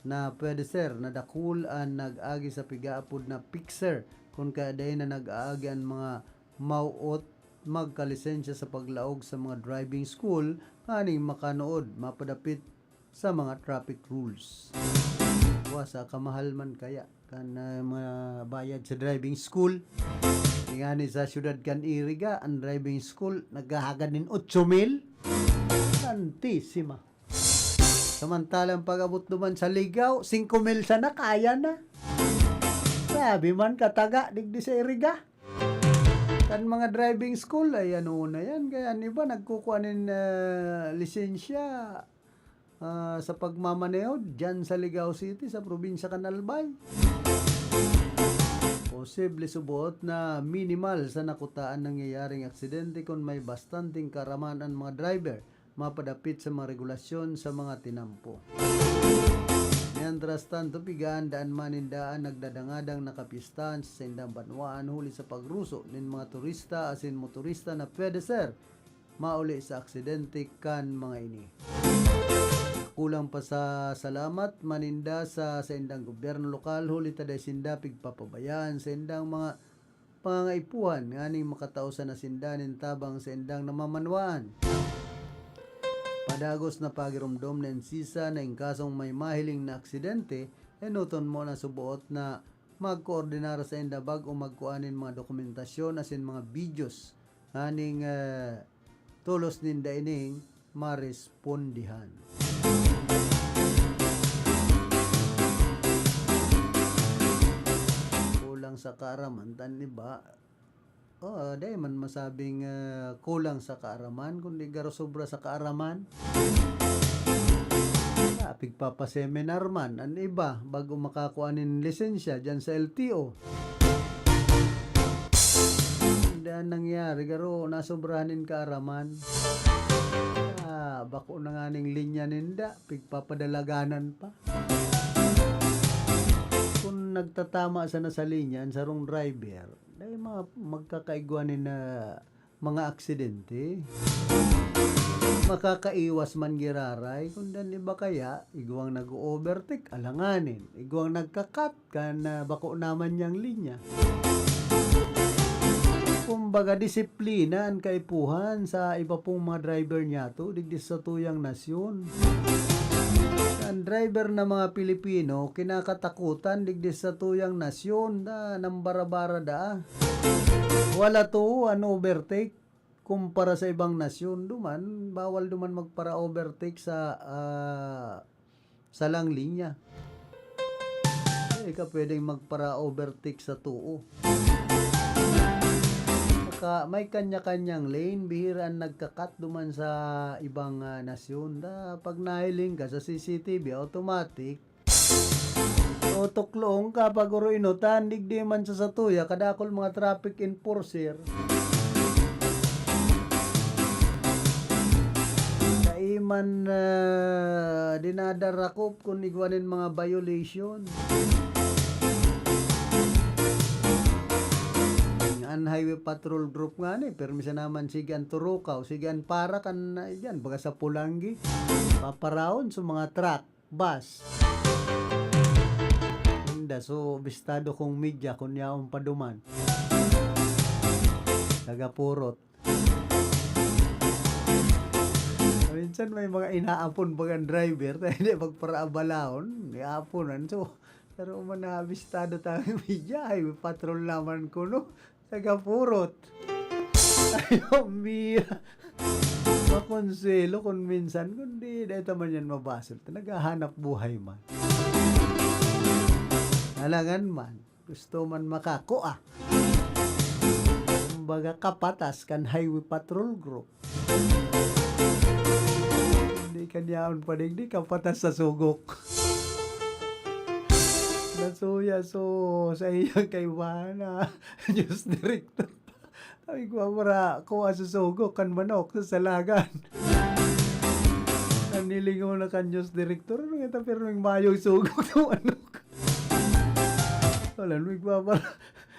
na pwede sir na dakulan nag-agi sa pigaapod na Pixer kung kaya na nag-aagi ang mga mauot magkalisensya sa paglaog sa mga driving school kaning makanood mapadapit sa mga traffic rules. Sa kamahal man kaya kan mga bayad sa driving school. Ingani sa syudad kan Iriga ang driving school naghahagan din 8,000. Santisima. Samantalang pag-abot naman sa Ligaw 5,000 sana kaya na. Sabi man kataga digdi sa Iriga. Kan mga driving school ay ano na yan. Kaya iba nagkukuhanin lisensya sa pagmamaneho dyan sa Ligao City sa probinsya Canalbay. Posible subuot na minimal sa nakutaan nangyayaring aksidente kung may bastanting karaman ang mga driver mapadapit sa mga regulasyon sa mga tinampo. Mientras tanto, pigaan daan manindaan nagdadangadang nakapistahan sa sindang Banwaan huli sa pagruso ng mga turista asin motorista na pwede sir mauli sa aksidente kan mga ini. Kulang pa sa salamat maninda sa sindang gobyerno lokal huli taday sinda pigpapabayaan sa sindang mga pangaipuhan nganing makatausan na sindanin tabang sa sindang namamanwaan. Padagos na pagirumdom na Encisa na in kasong may mahiling na aksidente, enuton mo na subuot na magkoordinar sa indabag o magkuanin mga dokumentasyon asin mga videos aning tulos ninda ining marespondihan. Kulang sa kaaraman, tan ba? Dahil man masabing kulang sa kaaraman, kundi garo sobra sa kaaraman. Pigpapaseminar man, ang iba, bago makakuanin lisensya dyan sa LTO. Hindi nangyari, garo nasobrahanin kaaraman. Bako na nga ning linya ninda, pigpapadalaganan pa. Kung nagtatama sa nasa linya, ang sarong driver, dahil magkakaiguanin na mga aksidente. Makakaiwas man giraray, kung dan iba kaya, iguang nag-overtake, alanganin. Iguang nagkakat, kan bako naman niyang linya. Kumbaga disiplina ang kaipuhan sa iba pong mga driver niya to, digdis sa tuyang nasyon. Ang driver na mga Pilipino, kinakatakutan digdi sa tuyang nasyon da, ng barabara da. Wala to, overtake. Kumpara sa ibang nasyon, duman, bawal duman magpara-overtake sa lang linya. Ka pwedeng magpara-overtake sa tuo. May kanya-kanyang lane, bihiraan nagkakat duman sa ibang nasyon. Pag nahiling ka sa CCTV, automatic, tutuklong kapag inutan, digdi man sa tuya, kadakol mga traffic enforcer. Man dinadarakop kung igwanin mga violation. Ang highway patrol group nga ni, permisa naman sigan Turukaw, sigan para kan yan, baga sa Pulangi, paparaon sa mga truck, bus. Hinda, so bistado kong media kung yaong paduman. Tagapurot. Minsan may mga inaapon bagang driver na hindi magparaabalaon, iaaponan. So, pero manabistado tayo media, highway patrol naman ko, no? Tagapurot. Ayaw, mira. Makonselo kung minsan, kundi dahil man yan mabasol. Naghahanap buhay man. Halangan man, gusto man makakuha. Kumbaga kapatas kan highway patrol group. Kanyaon pa di kapatas sa sugok. Nasuya sa iyang kaibana news director. Sabi ko, para kuha sa sugok kan manok sa salagan. Nanilingaw na kan news director. Ano nga pero yung mayong sugok ng manok. Wala, nung para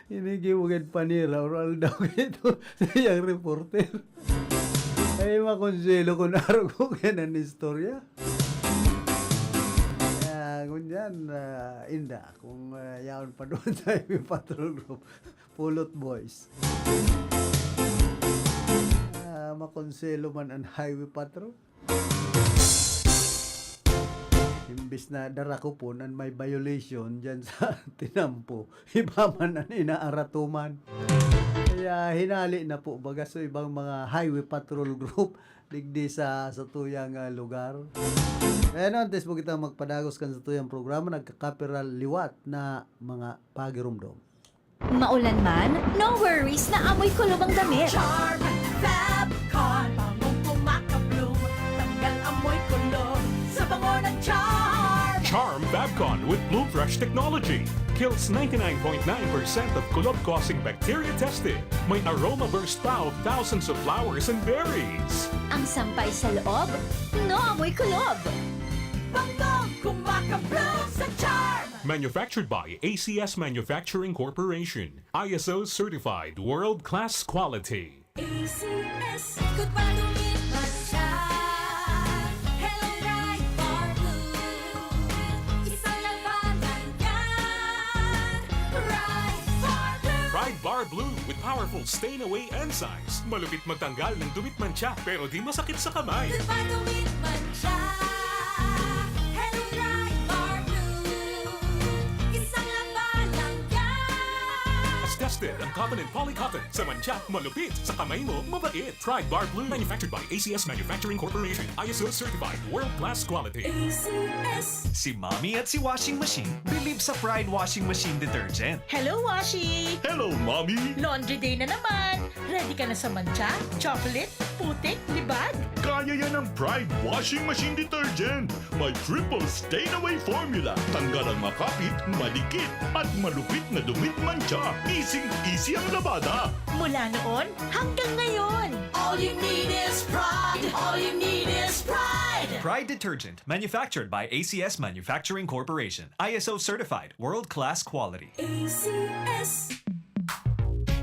inigiwagad panira oral daw ito sa iyang reporter. Ay, makonselo ko na ko kaya ng istorya. Kung yan, inda. Kung yaon pa doon sa highway patrol group, pulot boys. Makonselo man ang highway patrol. Imbis na darako po nan may violation dyan sa tinampo, iba man ang inaaratuman. Kaya hinali na po baga sa ibang mga highway patrol group digdi sa tuyang lugar. Kaya no, antes mo kita magpadagos kan sa tuyang programa, nagkakapiral liwat na mga pagirumdom. Maulan man, no worries na amoy kulob ang damit. Charm, Fabcon, bangong kumaka-bloom, tanggal amoy kulob sa bango ng Charm. Charm Fabcon with Blue Fresh technology. Kills 99.9% of kulob-causing bacteria tested. May aroma burst pa of thousands of flowers and berries. Ang sampay sa loob, no amoy kulob. Bangong kumaka-bloom sa Charm. Manufactured by ACS Manufacturing Corporation. ISO certified world-class quality. ACS, good pa dumit ba siya? Hello, Bright Bar Blue. Isang labanan yan. Bright Bar Blue. Pride Bar Blue with powerful stain-away enzymes. Malupit magtanggal ng dumit mancha pero di masakit sa kamay. Good pa dumit man siya. Hello, Bright Bar Blue. Isang labanan yan. As tested ang cotton and polycotton. Sa mancha, malupit. Sa kamay mo, mabait. Pride Bar Blue. Manufactured by ACS Manufacturing Corporation. ISO certified world-class quality. ACS. Si Mommy at si Washing Machine believe sa Pride Washing Machine Detergent. Hello, Washi! Hello, Mommy! Laundry day na naman! Ready ka na sa mancha, chocolate, putik, libag? Kaya yan ang Pride Washing Machine Detergent. May triple stain-away formula. Tanggal ang makapit, madikit, at malupit na dumit mancha. Easy ang labada. Mula noon hanggang ngayon. All you need is pride. All you need is pride. Pride Detergent, manufactured by ACS Manufacturing Corporation. ISO certified, world-class quality. ACS.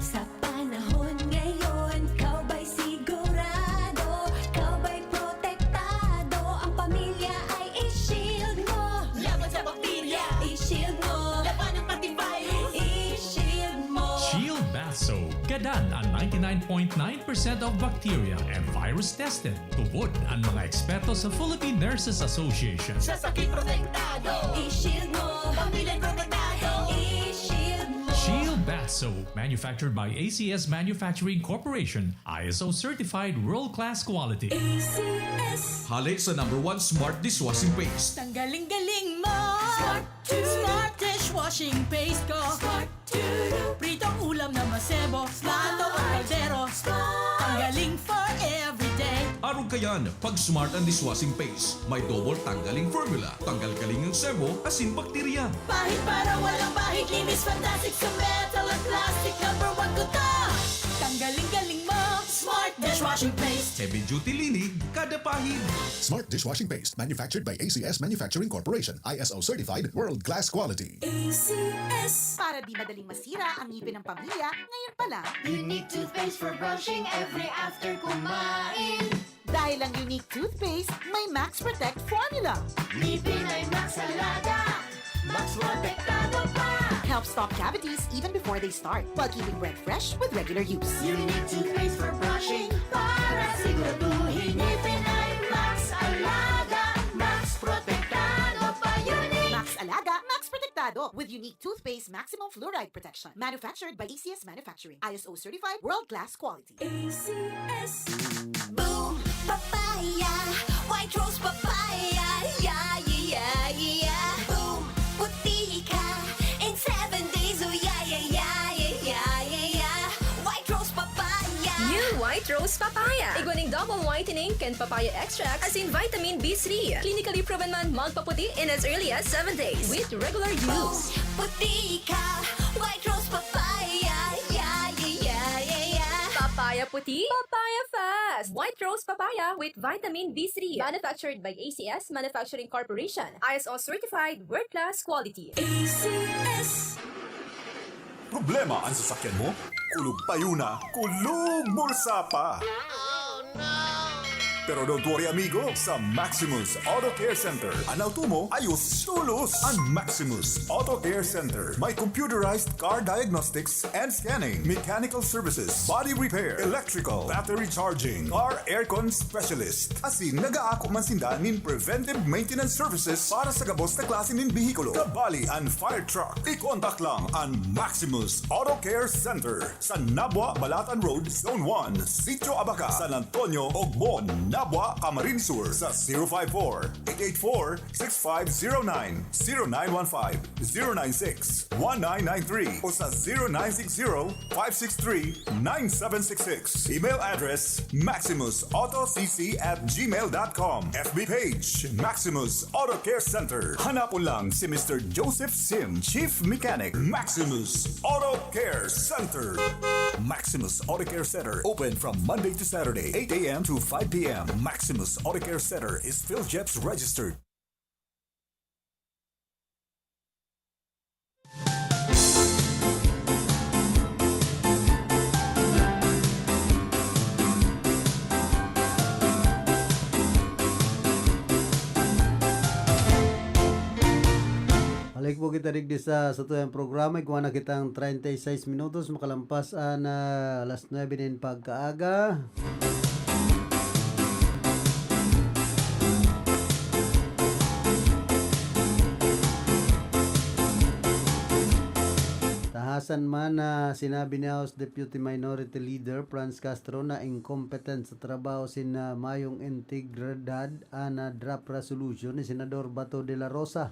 Sa panahon ngayon, kau ba'y sigurado? Kau ba'y protektado? Ang pamilya ay i-shield mo. Laban sa bakterya. I-shield mo. Laban ng pati virus. I-shield mo. Shield Bath Soap. Gadan ang 99.9% of bacteria and virus tested. Tubod ang mga eksperto sa Philippine Nurses Association. Sa sakit protektado, i-shield mo. Pamilya protektado, i-shield mo. Shield Bath Soap, manufactured by ACS Manufacturing Corporation, ISO certified world-class quality. ACS. Hali sa #1 Smart Dishwashing Paste. Tanggaling-galing mo. Smart dishwashing paste ko. Pritong ulam na masebo. Plato at kaldero. Tanggaling for everyday. Arog kayan, pag Smart ang Dishwashing Paste, may double tanggaling formula. Tanggal-galing ng sebo, asin bakterya. Pahit para walang bahid. Linis fantastic sa metal at plastic. #1 ko to. Tanggaling-galing mo. Smart dishwashing paste. Heavy duty linig, kada pahid. Smart Dishwashing Paste, manufactured by ACS Manufacturing Corporation, ISO certified, world-class quality. ACS. Para di madaling masira ang ngipin ng pamilya, ngayon pa lang. Unique toothpaste for brushing every after kumain. Dahil ang unique toothpaste, may Max Protect formula. Ngipin ay Max Alaga. Max Protektado pa. Helps stop cavities even before they start, while keeping breath fresh with regular use. Unique toothpaste for brushing para siguraduhin ngipin ay Max Alaga. Max Protektado pa. Unique. Max Alaga, Max Protectado with unique toothpaste maximum fluoride protection. Manufactured by ACS Manufacturing. ISO certified world-class quality. ACS. Boom, papaya, white rose papaya, yeah, yeah, yeah. Boom, puti ka in 7 days, oh yeah, yeah, yeah, yeah, yeah, yeah. White rose papaya. New White Rose Papaya. Iguaning double whitening and papaya extract as in vitamin B3. Clinically proven man magpaputi in as early as 7 days with regular use. Puti ka, white rose papaya, yeah, yeah, yeah, yeah, yeah. Papaya puti, papaya fast. White Rose Papaya with vitamin B3. Manufactured by ACS Manufacturing Corporation. ISO certified world-class quality. ACS. Problema ang sasakyan mo? Kulog tayo na, kulog bulsa pa! Pero don't worry amigo, sa Maximus Auto Care Center, ang auto mo ayos tulos. Ang Maximus Auto Care Center may computerized car diagnostics and scanning, mechanical services, body repair, electrical, battery charging, car aircon specialist. Asin nag-aako man sinda nin preventive maintenance services para sa gabos na klase nin bihikulo, kabali and fire truck. I-contact lang ang Maximus Auto Care Center sa Nabwa, Balatan Road, Zone 1, Sitio Abaca, San Antonio, Ogbon, Nabwa, Camarines Sur sa 054-884-6509, 0915-096-1993 o sa 0960-563-9766. Email address maximusautocc@gmail.com. FB page Maximus Auto Care Center. Hanapon lang si Mr. Joseph Sim, Chief Mechanic, Maximus Auto Care Center. Maximus Auto Care Center open from Monday to Saturday, 8 a.m. to 5 p.m. Maximus Auto Care Center is PhilJeps registered. Balik po kita digdi sa tuyang programa. Ikuha na kitang 36 minutos. Makalampas na alas 9 din pagkaaga. Tahasan man na sinabi ni House Deputy Minority Leader Franz Castro na incompetent sa trabaho sina mayong integridad ana draft resolution ni Senador Bato de la Rosa.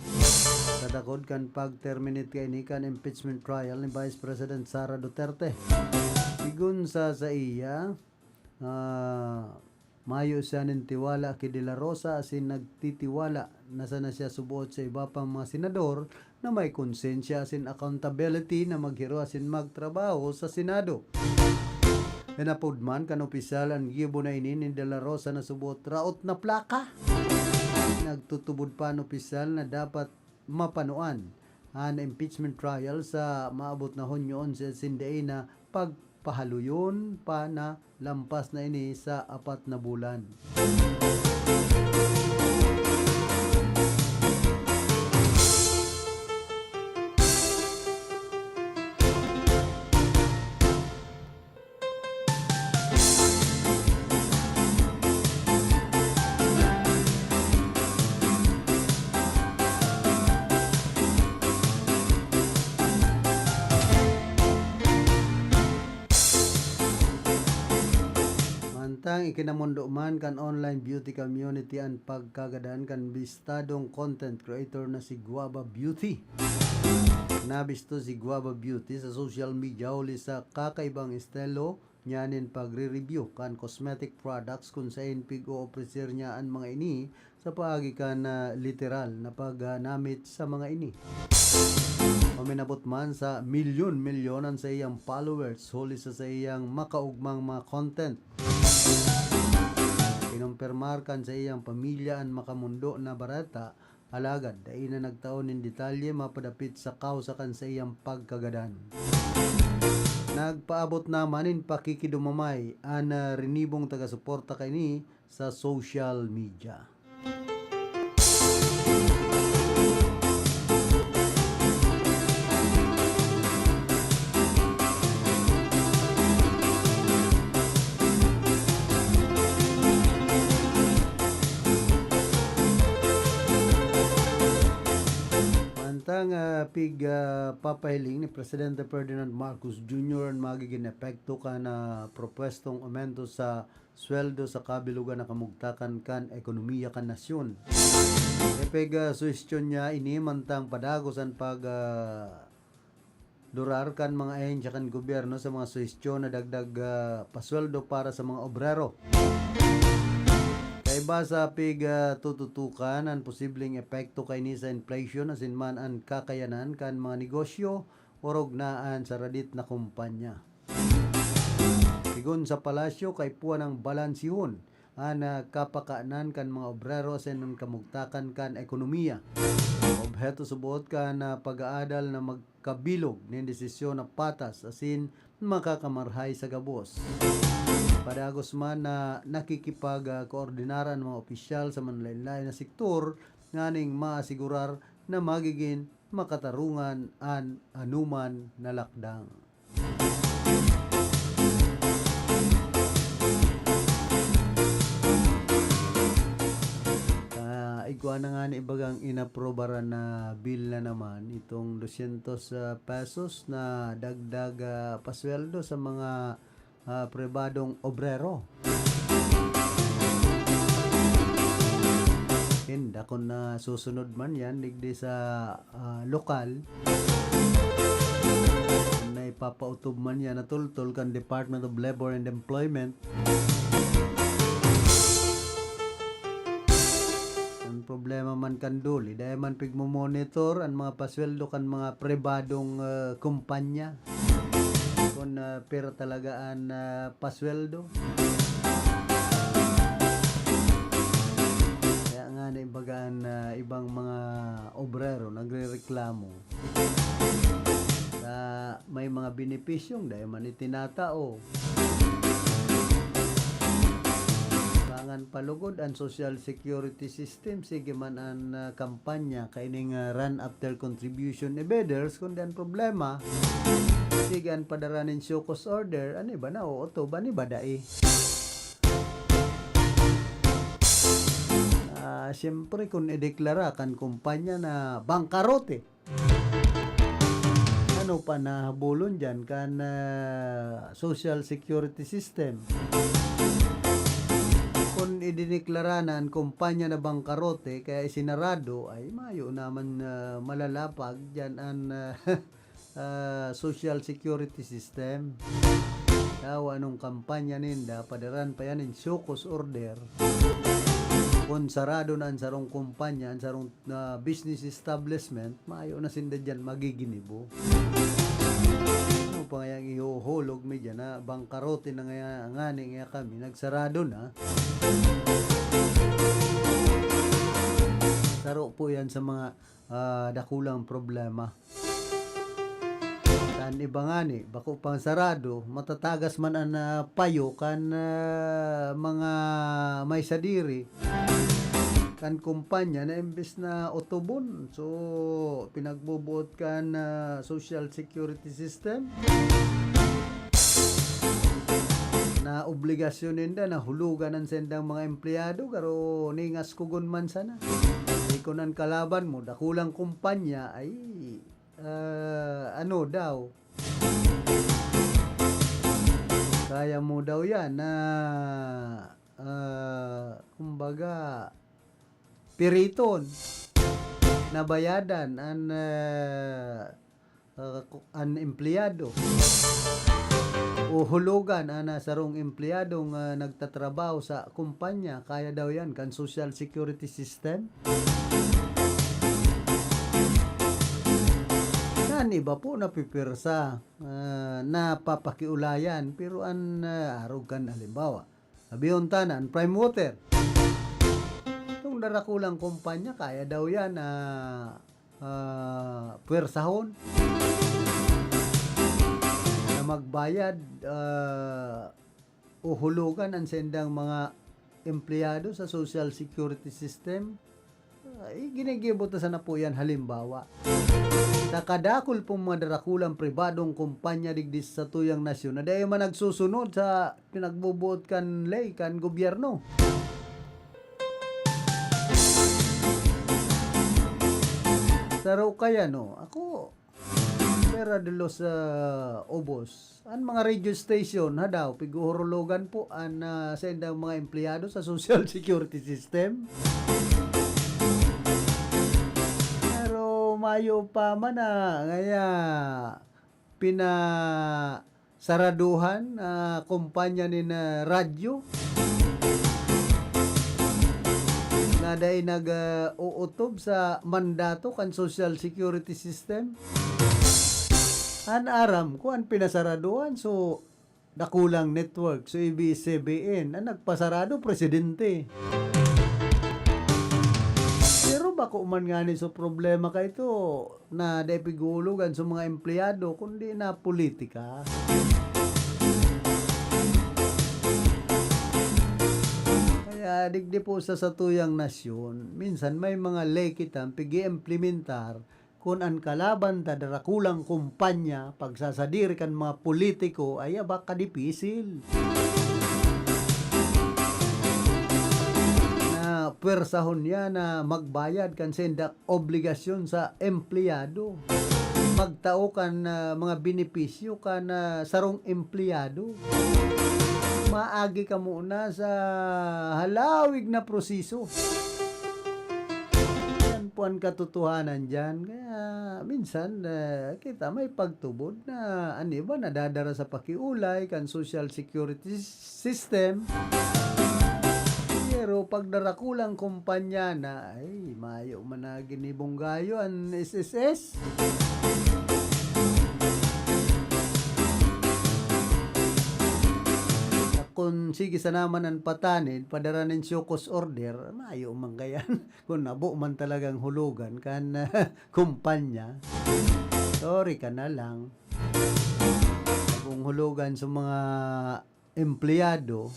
Kadakod kan pag-terminate kay ni kan impeachment trial ni Vice President Sara Duterte. Sigun sa iya, mayo siya nintiwala kay de la Rosa asin nagtitiwala na sana siya subuot sa iba pang mga senador na may konsensya asin accountability na maghiro asin magtrabaho sa Senado. Enapod man kan opisyal ang gibo na ini ni de la Rosa na subuot raot na plaka. Nagtutubod pa ang opisyal na dapat mapanuan ang impeachment trial sa maabot na Hunyo 11 sinday na pagpahaluyon pa na lampas na ini sa 4 na bulan. Mantang ikinamundo man kan online beauty community ang pagkagadan kan bistadong content creator na si Guava Beauty. Nabisto si Guava Beauty sa social media uli sa kakaibang estilo niyanin pagre-review kan cosmetic products kung saan pig-o-ofrecer niya ang mga ini sa paagi kan literal na paggamit sa mga ini. Paminabot man sa milyon-milyonan sa iyang followers huli sa iyang makaugmang mga content. Kinumpirmar kan sa iyang pamilya ang makamundo na barata alagad dahil na nagtaon in detalye mapadapit sa kausa kan sa iyang pagkagadan. Nagpaabot naman in pakikidumamay ang rinibong taga-suporta kini sa social media. Papahiling ni Presidente Ferdinand Marcos Jr. ang magiging epekto ka na propwestong aumento sa sweldo sa kabilugan na kamugtakan kan ekonomiya kan nasyon. Suwestyon niya ini mantang padagos ang durar kan mga ahensya kan gobyerno sa mga suwestyon na dagdag pasweldo para sa mga obrero. Kaiba sa tututukan ang posibleng epekto kay ni sa inflation asin man ang kakayanan kan mga negosyo o rognaan sa radit na kumpanya. Sigun sa palasyo kay puwan ang balansihon ang kapakaanan kan mga obrero asin ang kamugtakan kan ekonomiya. Obheto subot kan pag-aadal na magkabilog ng desisyon na patas asin makakamarhay sa gabos. Padagos man na nakikipag-koordinaran mga opisyal sa manlaylay na sektor nganing maasigurar na magiging makatarungan an anuman na lakdang. Igwa na nga ni ibagang inaprobaran na bill na naman itong 200 pesos na dagdag pasweldo sa mga pribadong obrero. Hinda kung na susunod man yan digdi sa lokal na ipapautob man yan na tultol kan Department of Labor and Employment. Ang problema man kan duli dahil man pigmo-monitor ang mga pasweldo kan mga pribadong kumpanya kung pera talagaan pasweldo. Kaya nga na ibagaan ibang mga obrero nagrereklamo na may mga benepisyong dahil man itinatao. Bangan palugod ang social security system sige man ang kampanya kaining run after contribution evaders kundi ang problema sigan padaranin shokus order ani ba na o to ba ni badai. Siyempre kung ideklara kan kumpanya na bangkarote ano pa na habulon dyan kan social security system. Kung idineklara na ang kumpanya na bangkarote kaya isinarado ay mayo naman malalapag dyan ang social security system. Kaya anong kampanya ninda padaran pa yan in shokus order kung sarado na ang sarong kumpanya ang sarong business establishment mayo na sinda dyan magiginibo. Ano pa ngayang ihuhulog mi dyan na bangkarote na ngani nga kami nagsarado na. Saro po yan sa mga dakulang problema. Kan iba nga ni, bako pang sarado, matatagas man ang payo kan mga may sadiri. Kan kumpanya na imbes na otobon. So, pinagbubuot kan social security system. Na obligasyon ninda na hulugan ang sendang mga empleyado karo ningas kugon man sana. Ikunan kalaban mo, dakulang kumpanya ay ano daw Kaya mo daw yan na kumbaga piriton na bayadan an empleyado o hulugan ana sarong empleyado nga nagtatrabaho sa kumpanya. Kaya daw yan kan social security system. Iba po napipirsa napapakiulayan pero an arog kan halimbawa sabiyon tanan prime water itong darakulang kumpanya kaya daw yan puwersahon na magbayad uhulugan ang sendang mga empleyado sa social security system. Ginigibot na po yan halimbawa. Nakadakol pong mga darakulang pribadong kumpanya digdis sa tuyang nasyon na dahil man nagsusunod sa pinagbubuot kan lay kan gobyerno. Saro kaya no, ako pera de los obos. Ang mga radio station ha daw piguhurulugan po ang sendang mga empleyado sa social security system. Mayo pa man ngaya pinasaraduhan kumpanya ni na radyo na day nag-uutob sa mandato kan social security system. An aram ko ang pinasaraduhan so dakulang network so ABS-CBN ang nagpasarado presidente. Bako man nga ni so problema ka ito na depigulugan sa mga empleyado kundi na politika. Kaya digdi po sa satuyang nasyon, minsan may mga lay kitang pigi-implementar kung ang kalaban ta darakulang kumpanya pagsasadir kan mga politiko ay baka dipisil. Pwersahon niya na magbayad kan sendak obligasyon sa empleyado. Magtao kan mga benepisyo kan sarong empleyado. Maagi ka muna sa halawig na proseso. Yan po ang katotohanan dyan. Kaya minsan kita may pagtubod na ba nadadara sa pakiulay kan social security system. Pero pag darakulang kumpanya na, ay, mayo managin ni Bonggayo ang SSS. Kung sige sa naman ang patanid, padaranin siyokos order, mayo man kayan. Kung nabo man talagang hulugan kan kumpanya, sorry ka na lang. Kung hulugan sa mga empleyado,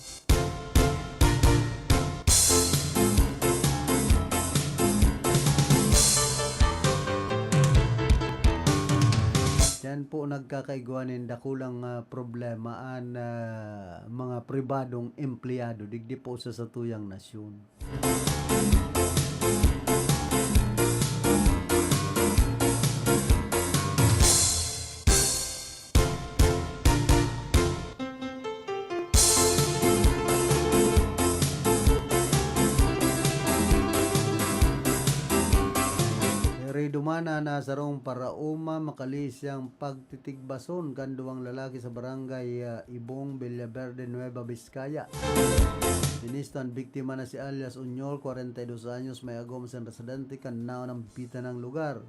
yan po nagkakaiguanin dakulang problema ang mga pribadong empleyado digdi po sa satuyang nasyon. Dumana na sarong parauma makalisang pagtitigbason kan duwang lalaki sa barangay Ibong, Villaverde, Nueva Vizcaya. Sinistan biktima na si alias Unyol, 42 anyos, may agom sa residente kan naon ng pita ng lugar.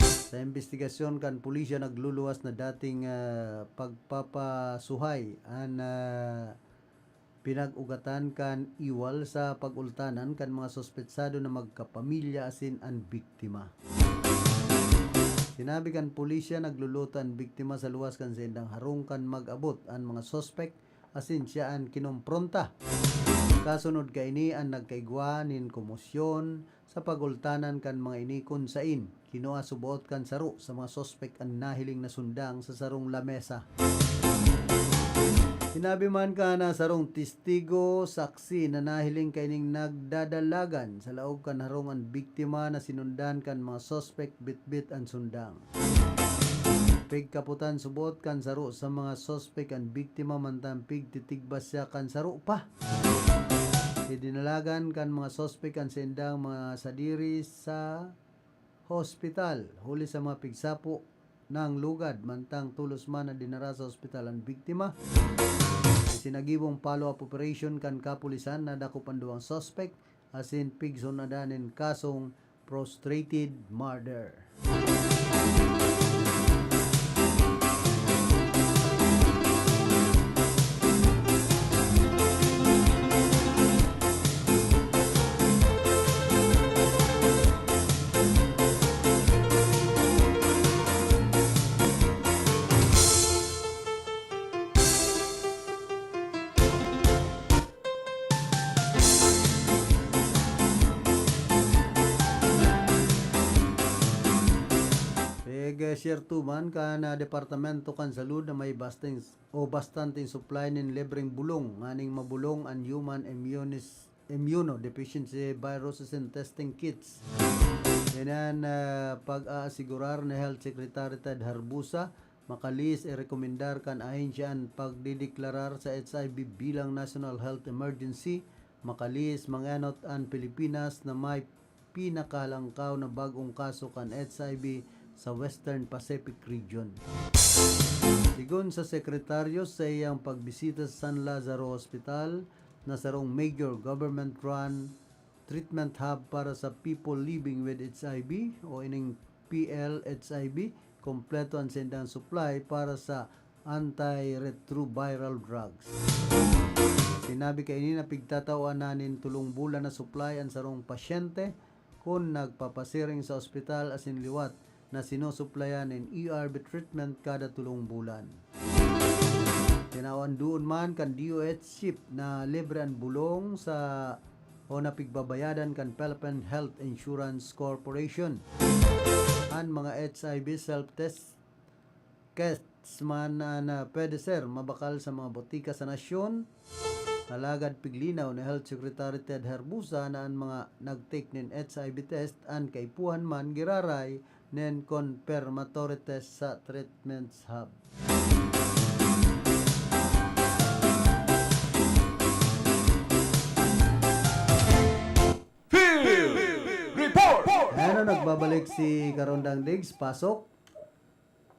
Sa investigasyon kan pulisya nagluluwas na dating pagpapasuhay an pinag-ugatan kan iwal sa pag-ultanan kan mga sospetsado na magkapamilya asin ang biktima. Sinabi kan pulisya naglulutan biktima sa luwas kan sendang harungkan mag-abot ang mga sospek asin siya ang kinompronta. Kasunod ka ini ang nagkaigwanin komosyon sa pag-ultanan kan mga ini kunsain. Kinuha subuot kan saro sa mga sospek ang nahiling na sundang sa sarong lamesa. Sinabi man ka na sarong testigo, saksi na nahiling kaining nagdadalagan sa laog kan harong ang biktima na sinundan kan mga sospek bitbit ang sundang. Pigkaputan subot kan saro sa mga suspect ang biktima mantang pigtitigbas siya kan saro pa. Idinalagan kan mga suspect ang sendang mga sadiri sa hospital. Huli sa mga pigsapo ng lugad mantang tulos man na dinara sa hospital ang biktima. Sinagibong follow-up operation kan kapulisan na dako panduang suspect asin pigsunadanin kasong prostrated murder. Share tuman ka na departamento kan salud na may bastanteng supply nin libreng bulong nganing mabulong ang human immunodeficiency viruses and testing kits. Yan pag-aasigurar na Health Secretary Ted Harbusa makalis rekomendar kan ahensyaan pagdideklarar sa HIV bilang National Health Emergency. Makalis manganot ang Pilipinas na may pinakalangkaw na bagong kaso kan HIV sa Western Pacific region. Sigon sa sekretaryo sa iyang pagbisita sa San Lazaro Hospital na sarong major government-run treatment hub para sa people living with HIV o ining PL-HIV, kompleto ang sendang supply para sa antiretroviral drugs. Sinabi kay ini na pigtatawan nanin tulong bulan na supply ang sarong pasyente kung nagpapasiring sa ospital asin liwat na sinusuplayan in ERB treatment kada tulong bulan. Tinawan doon man kan DOH ship na libre ang bulong sa o napigbabayadan kan Philippine Health Insurance Corporation. Ang mga HIV self-test kits man na pwede sir mabakal sa mga botika sa nasyon. Nalagad piglinaw ni Health Secretary Ted Harbusa na ang mga nag-take nin HIV test ang kaipuhan man giraray nen confirmatory test sa treatments hub. Field Report! Ano nagbabalik si Karondang Diggs? Pasok.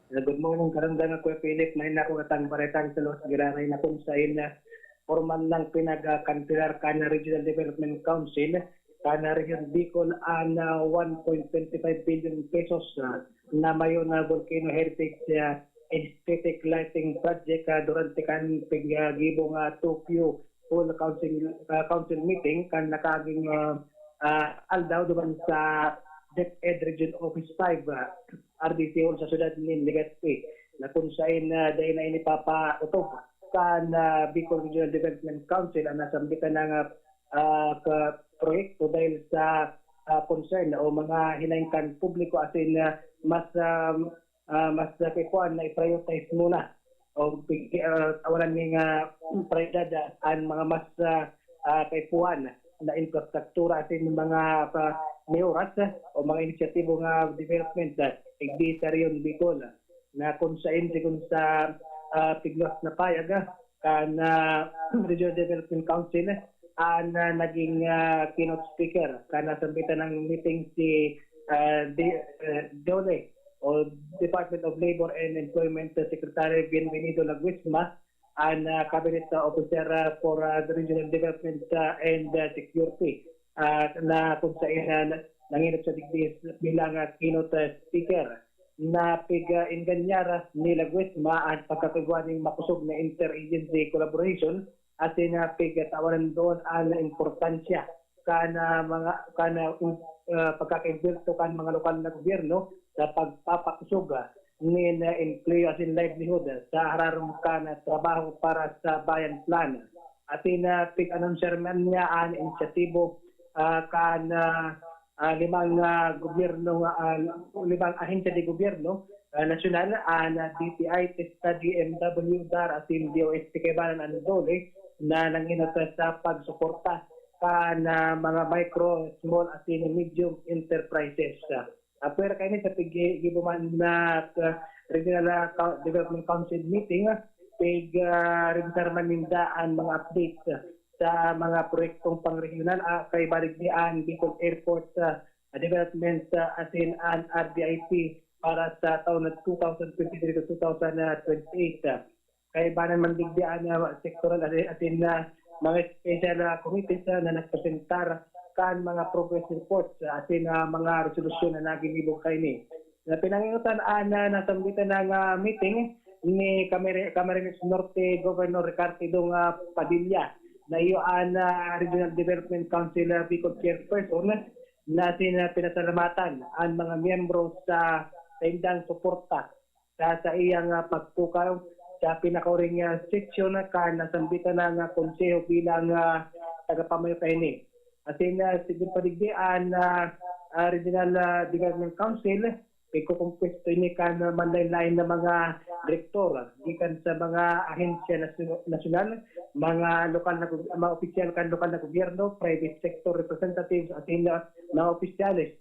Good morning, Karondang. Ako Philip. May ako katang baretang sa Los Giraray na kung sa'yo na formal lang pinag-kantilar ka na Regional Development Council kana Region Bicol ang 1.25 billion pesos na mayo na Volcano Heritage Aesthetic Lighting Project durante kan pagigibong Tokyo Full Council Meeting kan nakaging aldaw duman sa DepEd Region Office 5 RDC Hall sa siyudad ni Legazpi na kung saan dahil na inipapa-utog kan Bicol Regional Development Council ang nasambitan ng proyekto dahil sa concern o mga hinahingkan publiko asin mas kikuan na i-prioritize muna o awalan ng prioridad ang mga mas kaipuan na infrastruktura asin mga mayoras o mga inisyatibo nga development igdi sa Region Bicol na kung saan sa piglos na payag kan Regional Development Council ang naging keynote speaker kana sambitan ng meeting si DOLE o Department of Labor and Employment Secretary Bienvenido Laguisma and Cabinet Officer for the Regional Development and Security na kung saan nanginap sa digdis bilang keynote speaker na pig-inganyara ni Laguisma ang pagkakagawa ng makusog na interagency collaboration at pigtawanan doon ang importansya kana pagkakainberto kan mga lokal na gobyerno sa pagpapakusog ng employee as in livelihood sa hararong kana trabaho para sa bayan plan. At pig-announcer man niya ang inisyatibo limang gobyerno, limang ahensya de gobyerno nasyonal ang DTI, TESTA, DMW, DAR at DOST Kebanan ang DOLE na nanginat sa pagsuporta na mga micro, small at medium enterprises. Pero kayo sa pag-gibuman na Regional Development Council meeting, rin sa manindaan mga updates sa mga proyektong pangregional kay Baligdian, Bicol Airport Development asin an RDIP para sa taon na 2023 to 2028. Kay banan mandigdian sektoral asin na mga special committees na nagpresentar kan mga progress reports asin mga resolusyon na nagilibog kay ni. Na pinangingutan na nasambitan ng meeting ni Camarines Norte Governor Ricardo Padilla na iyoan Regional Development Council Bicol Chairperson na pinasalamatan ang mga miyembro sa tendang suporta sa iyang pagpukaw sa pinakauring seksyon ka nasambitan ng konseho bilang tagapamayo kay ni. Asin siguro padigdian Regional Development Council ikukumpesto ni kan manlain na mga direktor gikan sa mga ahensya nasyonal, mga lokal na mga opisyal kan lokal na gobyerno, private sector representatives at mga opisyalis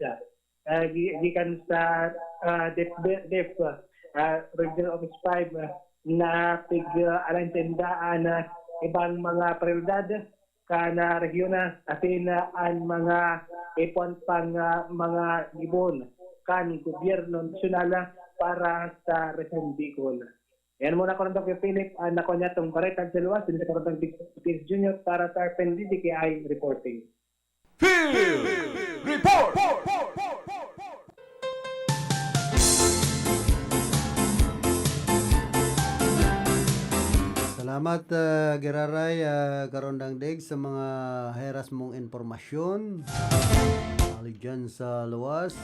gikan sa DEF Regional Office 5 na pig-alang tendaan ibang mga prioridad kana regiona atin ang mga ipon pang mga gibon kan gobyerno nasyonal para sa Region Bicol. Yan muna ko ng Dr. Philip, nako niya itong Baretang sa Luwas, din sa Karotang Bicol Junior para sa RPNDDKI reporting. Field Report! Salamat Geraray Karondang Deg sa mga heras mong informasyon. Ali dyan sa Luwas.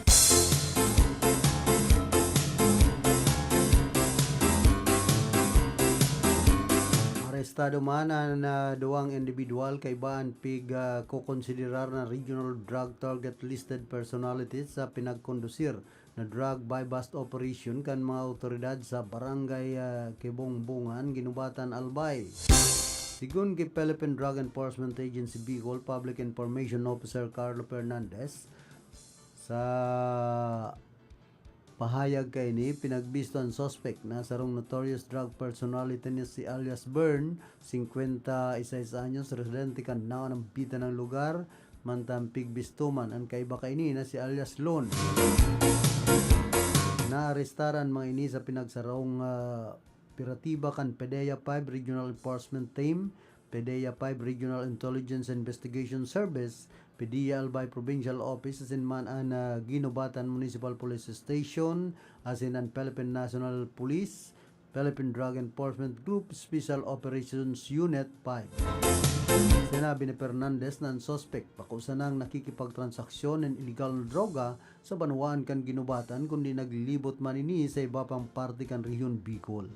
Arestado man na duwang individual kay baan pig kukonsiderar na regional drug target listed personalities sa pinagkondusir na drug buy bust operation kan mga otoridad sa barangay Kibongbongan, Ginubatan, Albay. Sigun kay Philippine Drug Enforcement Agency Bicol Public Information Officer Carlo Fernandez, sa pahayag kay ni pinagbisto ang suspect na sarong notorious drug personality niya si alias Bern, 56 anyos, residente kan na ng pita ng lugar, mantampig bistuman ang kaiba kay ni na si alias Lon. Naarestaran mga ini sa pinagsarong piratiba kan PDEA 5 Regional Enforcement Team, PDEA 5 Regional Intelligence Investigation Service, PDEA Albay Provincial Office, asin man ang Ginubatan Municipal Police Station, asin ang Philippine National Police, Philippine Drug Enforcement Group, Special Operations Unit 5. Sinabi ni Fernandez na ang suspect pakusan ng nakikipagtransaksyon ng illegal na droga sa Banuan kan Ginubatan kundi naglilibot man ini sa iba pang parte kan Region Bicol.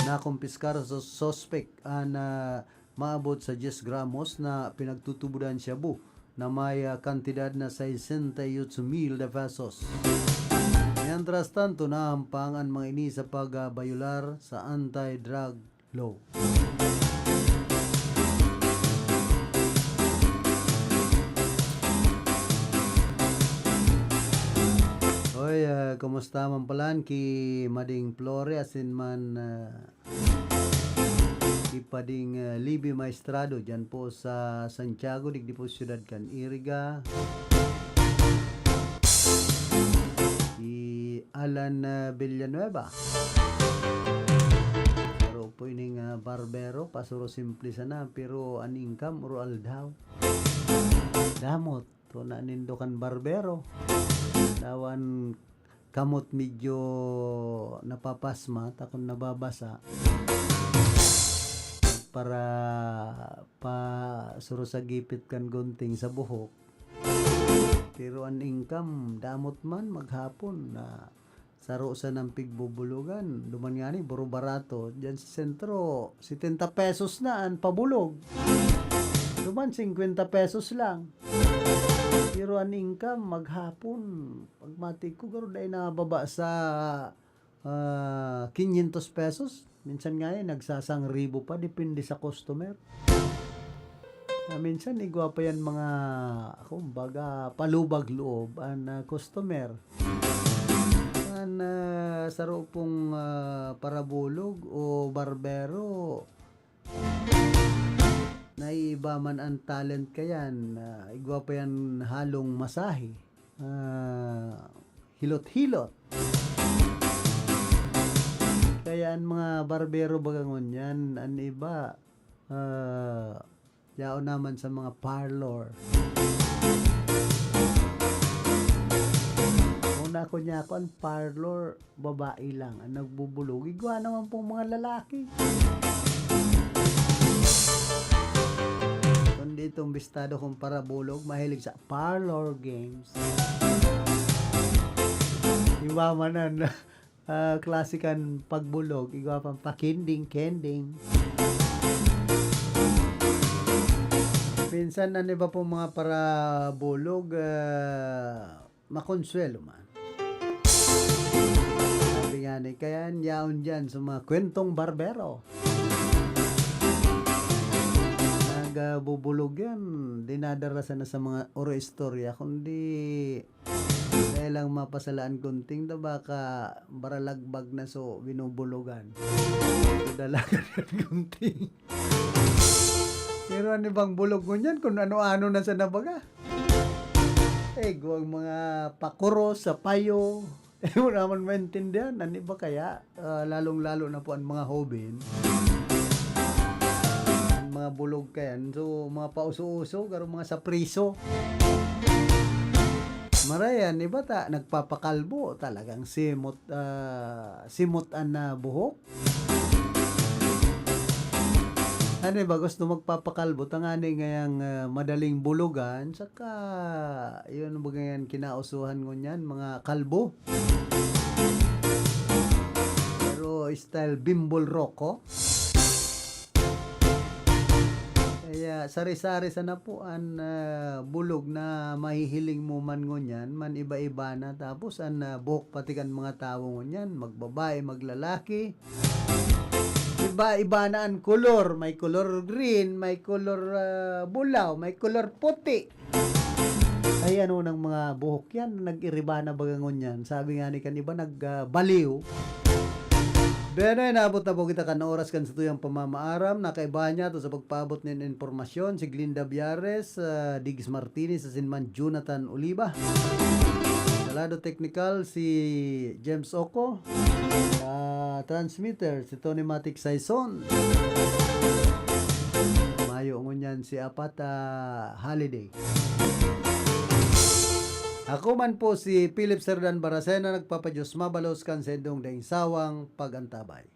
Nakumpiskar sa suspect na maabot sa 10 gramos na pinagtutubudan shabu na may kantidad na 68,000 pesos. Mientras tanto, nahampang ang mga ini sa pagbayular sa anti-drug law. Hoy, kumusta man palan ki Mading Flore asin man ipading Libby Maestrado dyan po sa Santiago, digdi po siyudad kan Iriga. Alan Villanueva. Pero po ining barbero, pasuro simple sana, pero an income uro aldaw. Damot, to na nindokan barbero. Dawan kamot medyo napapasma, takon nababasa. Para pa suro sa gipit kan gunting sa buhok. Pero ang income damot man maghapon na saro sa ng pigbubulugan. Duman nga ni buro barato diyan sa sentro 70 pesos na ang pabulog. Duman 50 pesos lang. Pero ang income maghapon pagmatik ko garo dai na baba sa 500 pesos. Minsan nga nagsasang ribo pa, depende sa customer. Minsan igwa pa yan mga, kumbaga, palubag loob ang customer. Kan saro pong parabulog o barbero. Naiiba man ang talent kayan. Igwa pa yan halong masahe. Hilot-hilot. Kaya ang mga barbero bagangon yan, ang iba, yao naman sa mga parlor. Una ko niya ako, ang parlor, babae lang, ang nagbubulog. Igwa naman pong mga lalaki. Kundi itong bistado kong parabulog, mahilig sa parlor games. Iba man ang klasikan pagbulog, igwa pang pakinding-kending. Minsan ano ba pong mga parabulog, makonsuelo man. Sabi nga ni, kaya yaon dyan sa mga kwentong barbero. Nagbubulog yan, dinadarasan na sa mga oro-istorya, kundi dahil lang mapasalaan kunting na baka baralagbag na so binubulugan. Dalagan yan kunting. Pero ano bang bulog mo yan kung ano-ano na sa nabaga? Huwag mga pakuro sa payo. Wala naman maintindihan. Ano ba kaya? Lalong-lalo na po ang mga hobin. Ang mga bulog kayan. So, mga pauso-uso, garo mga sa priso. Marayan, iba ta, nagpapakalbo. Talagang simutan na buhok. Ano ba, gusto magpapakalbo, tangani ngayang madaling bulugan, saka yun ba ngayon kinausuhan ko niyan, mga kalbo. Pero style bimbol roko. Kaya sari-sari sana po ang bulog na mahihiling mo man ngunyan, man iba-iba na, tapos ang buhok pati kan mga tao ngunyan, magbabae, maglalaki. Iba-iba na ang color. May color green, may color bulaw, may color puti. Ay ano ng mga buhok yan, nag-iriba na bagangon yan. Sabi nga ni kaniba, nagbaliw. Pero naabot na po kita kan oras kan sa tuyang pamamaaram. Nakaiba niya to sa pagpabot ng informasyon. Si Glinda Biares, Diggs Martinez, sa Sinman Jonathan Oliva. Salado Technical, si James Oko. Transmitter, si Tony Matic Saison. Mayo ngunyan si Apat Holiday. Ako man po si Philip Serdan Baracena, nagpapadyos mabalos kan sendong daing sawang pagantabay.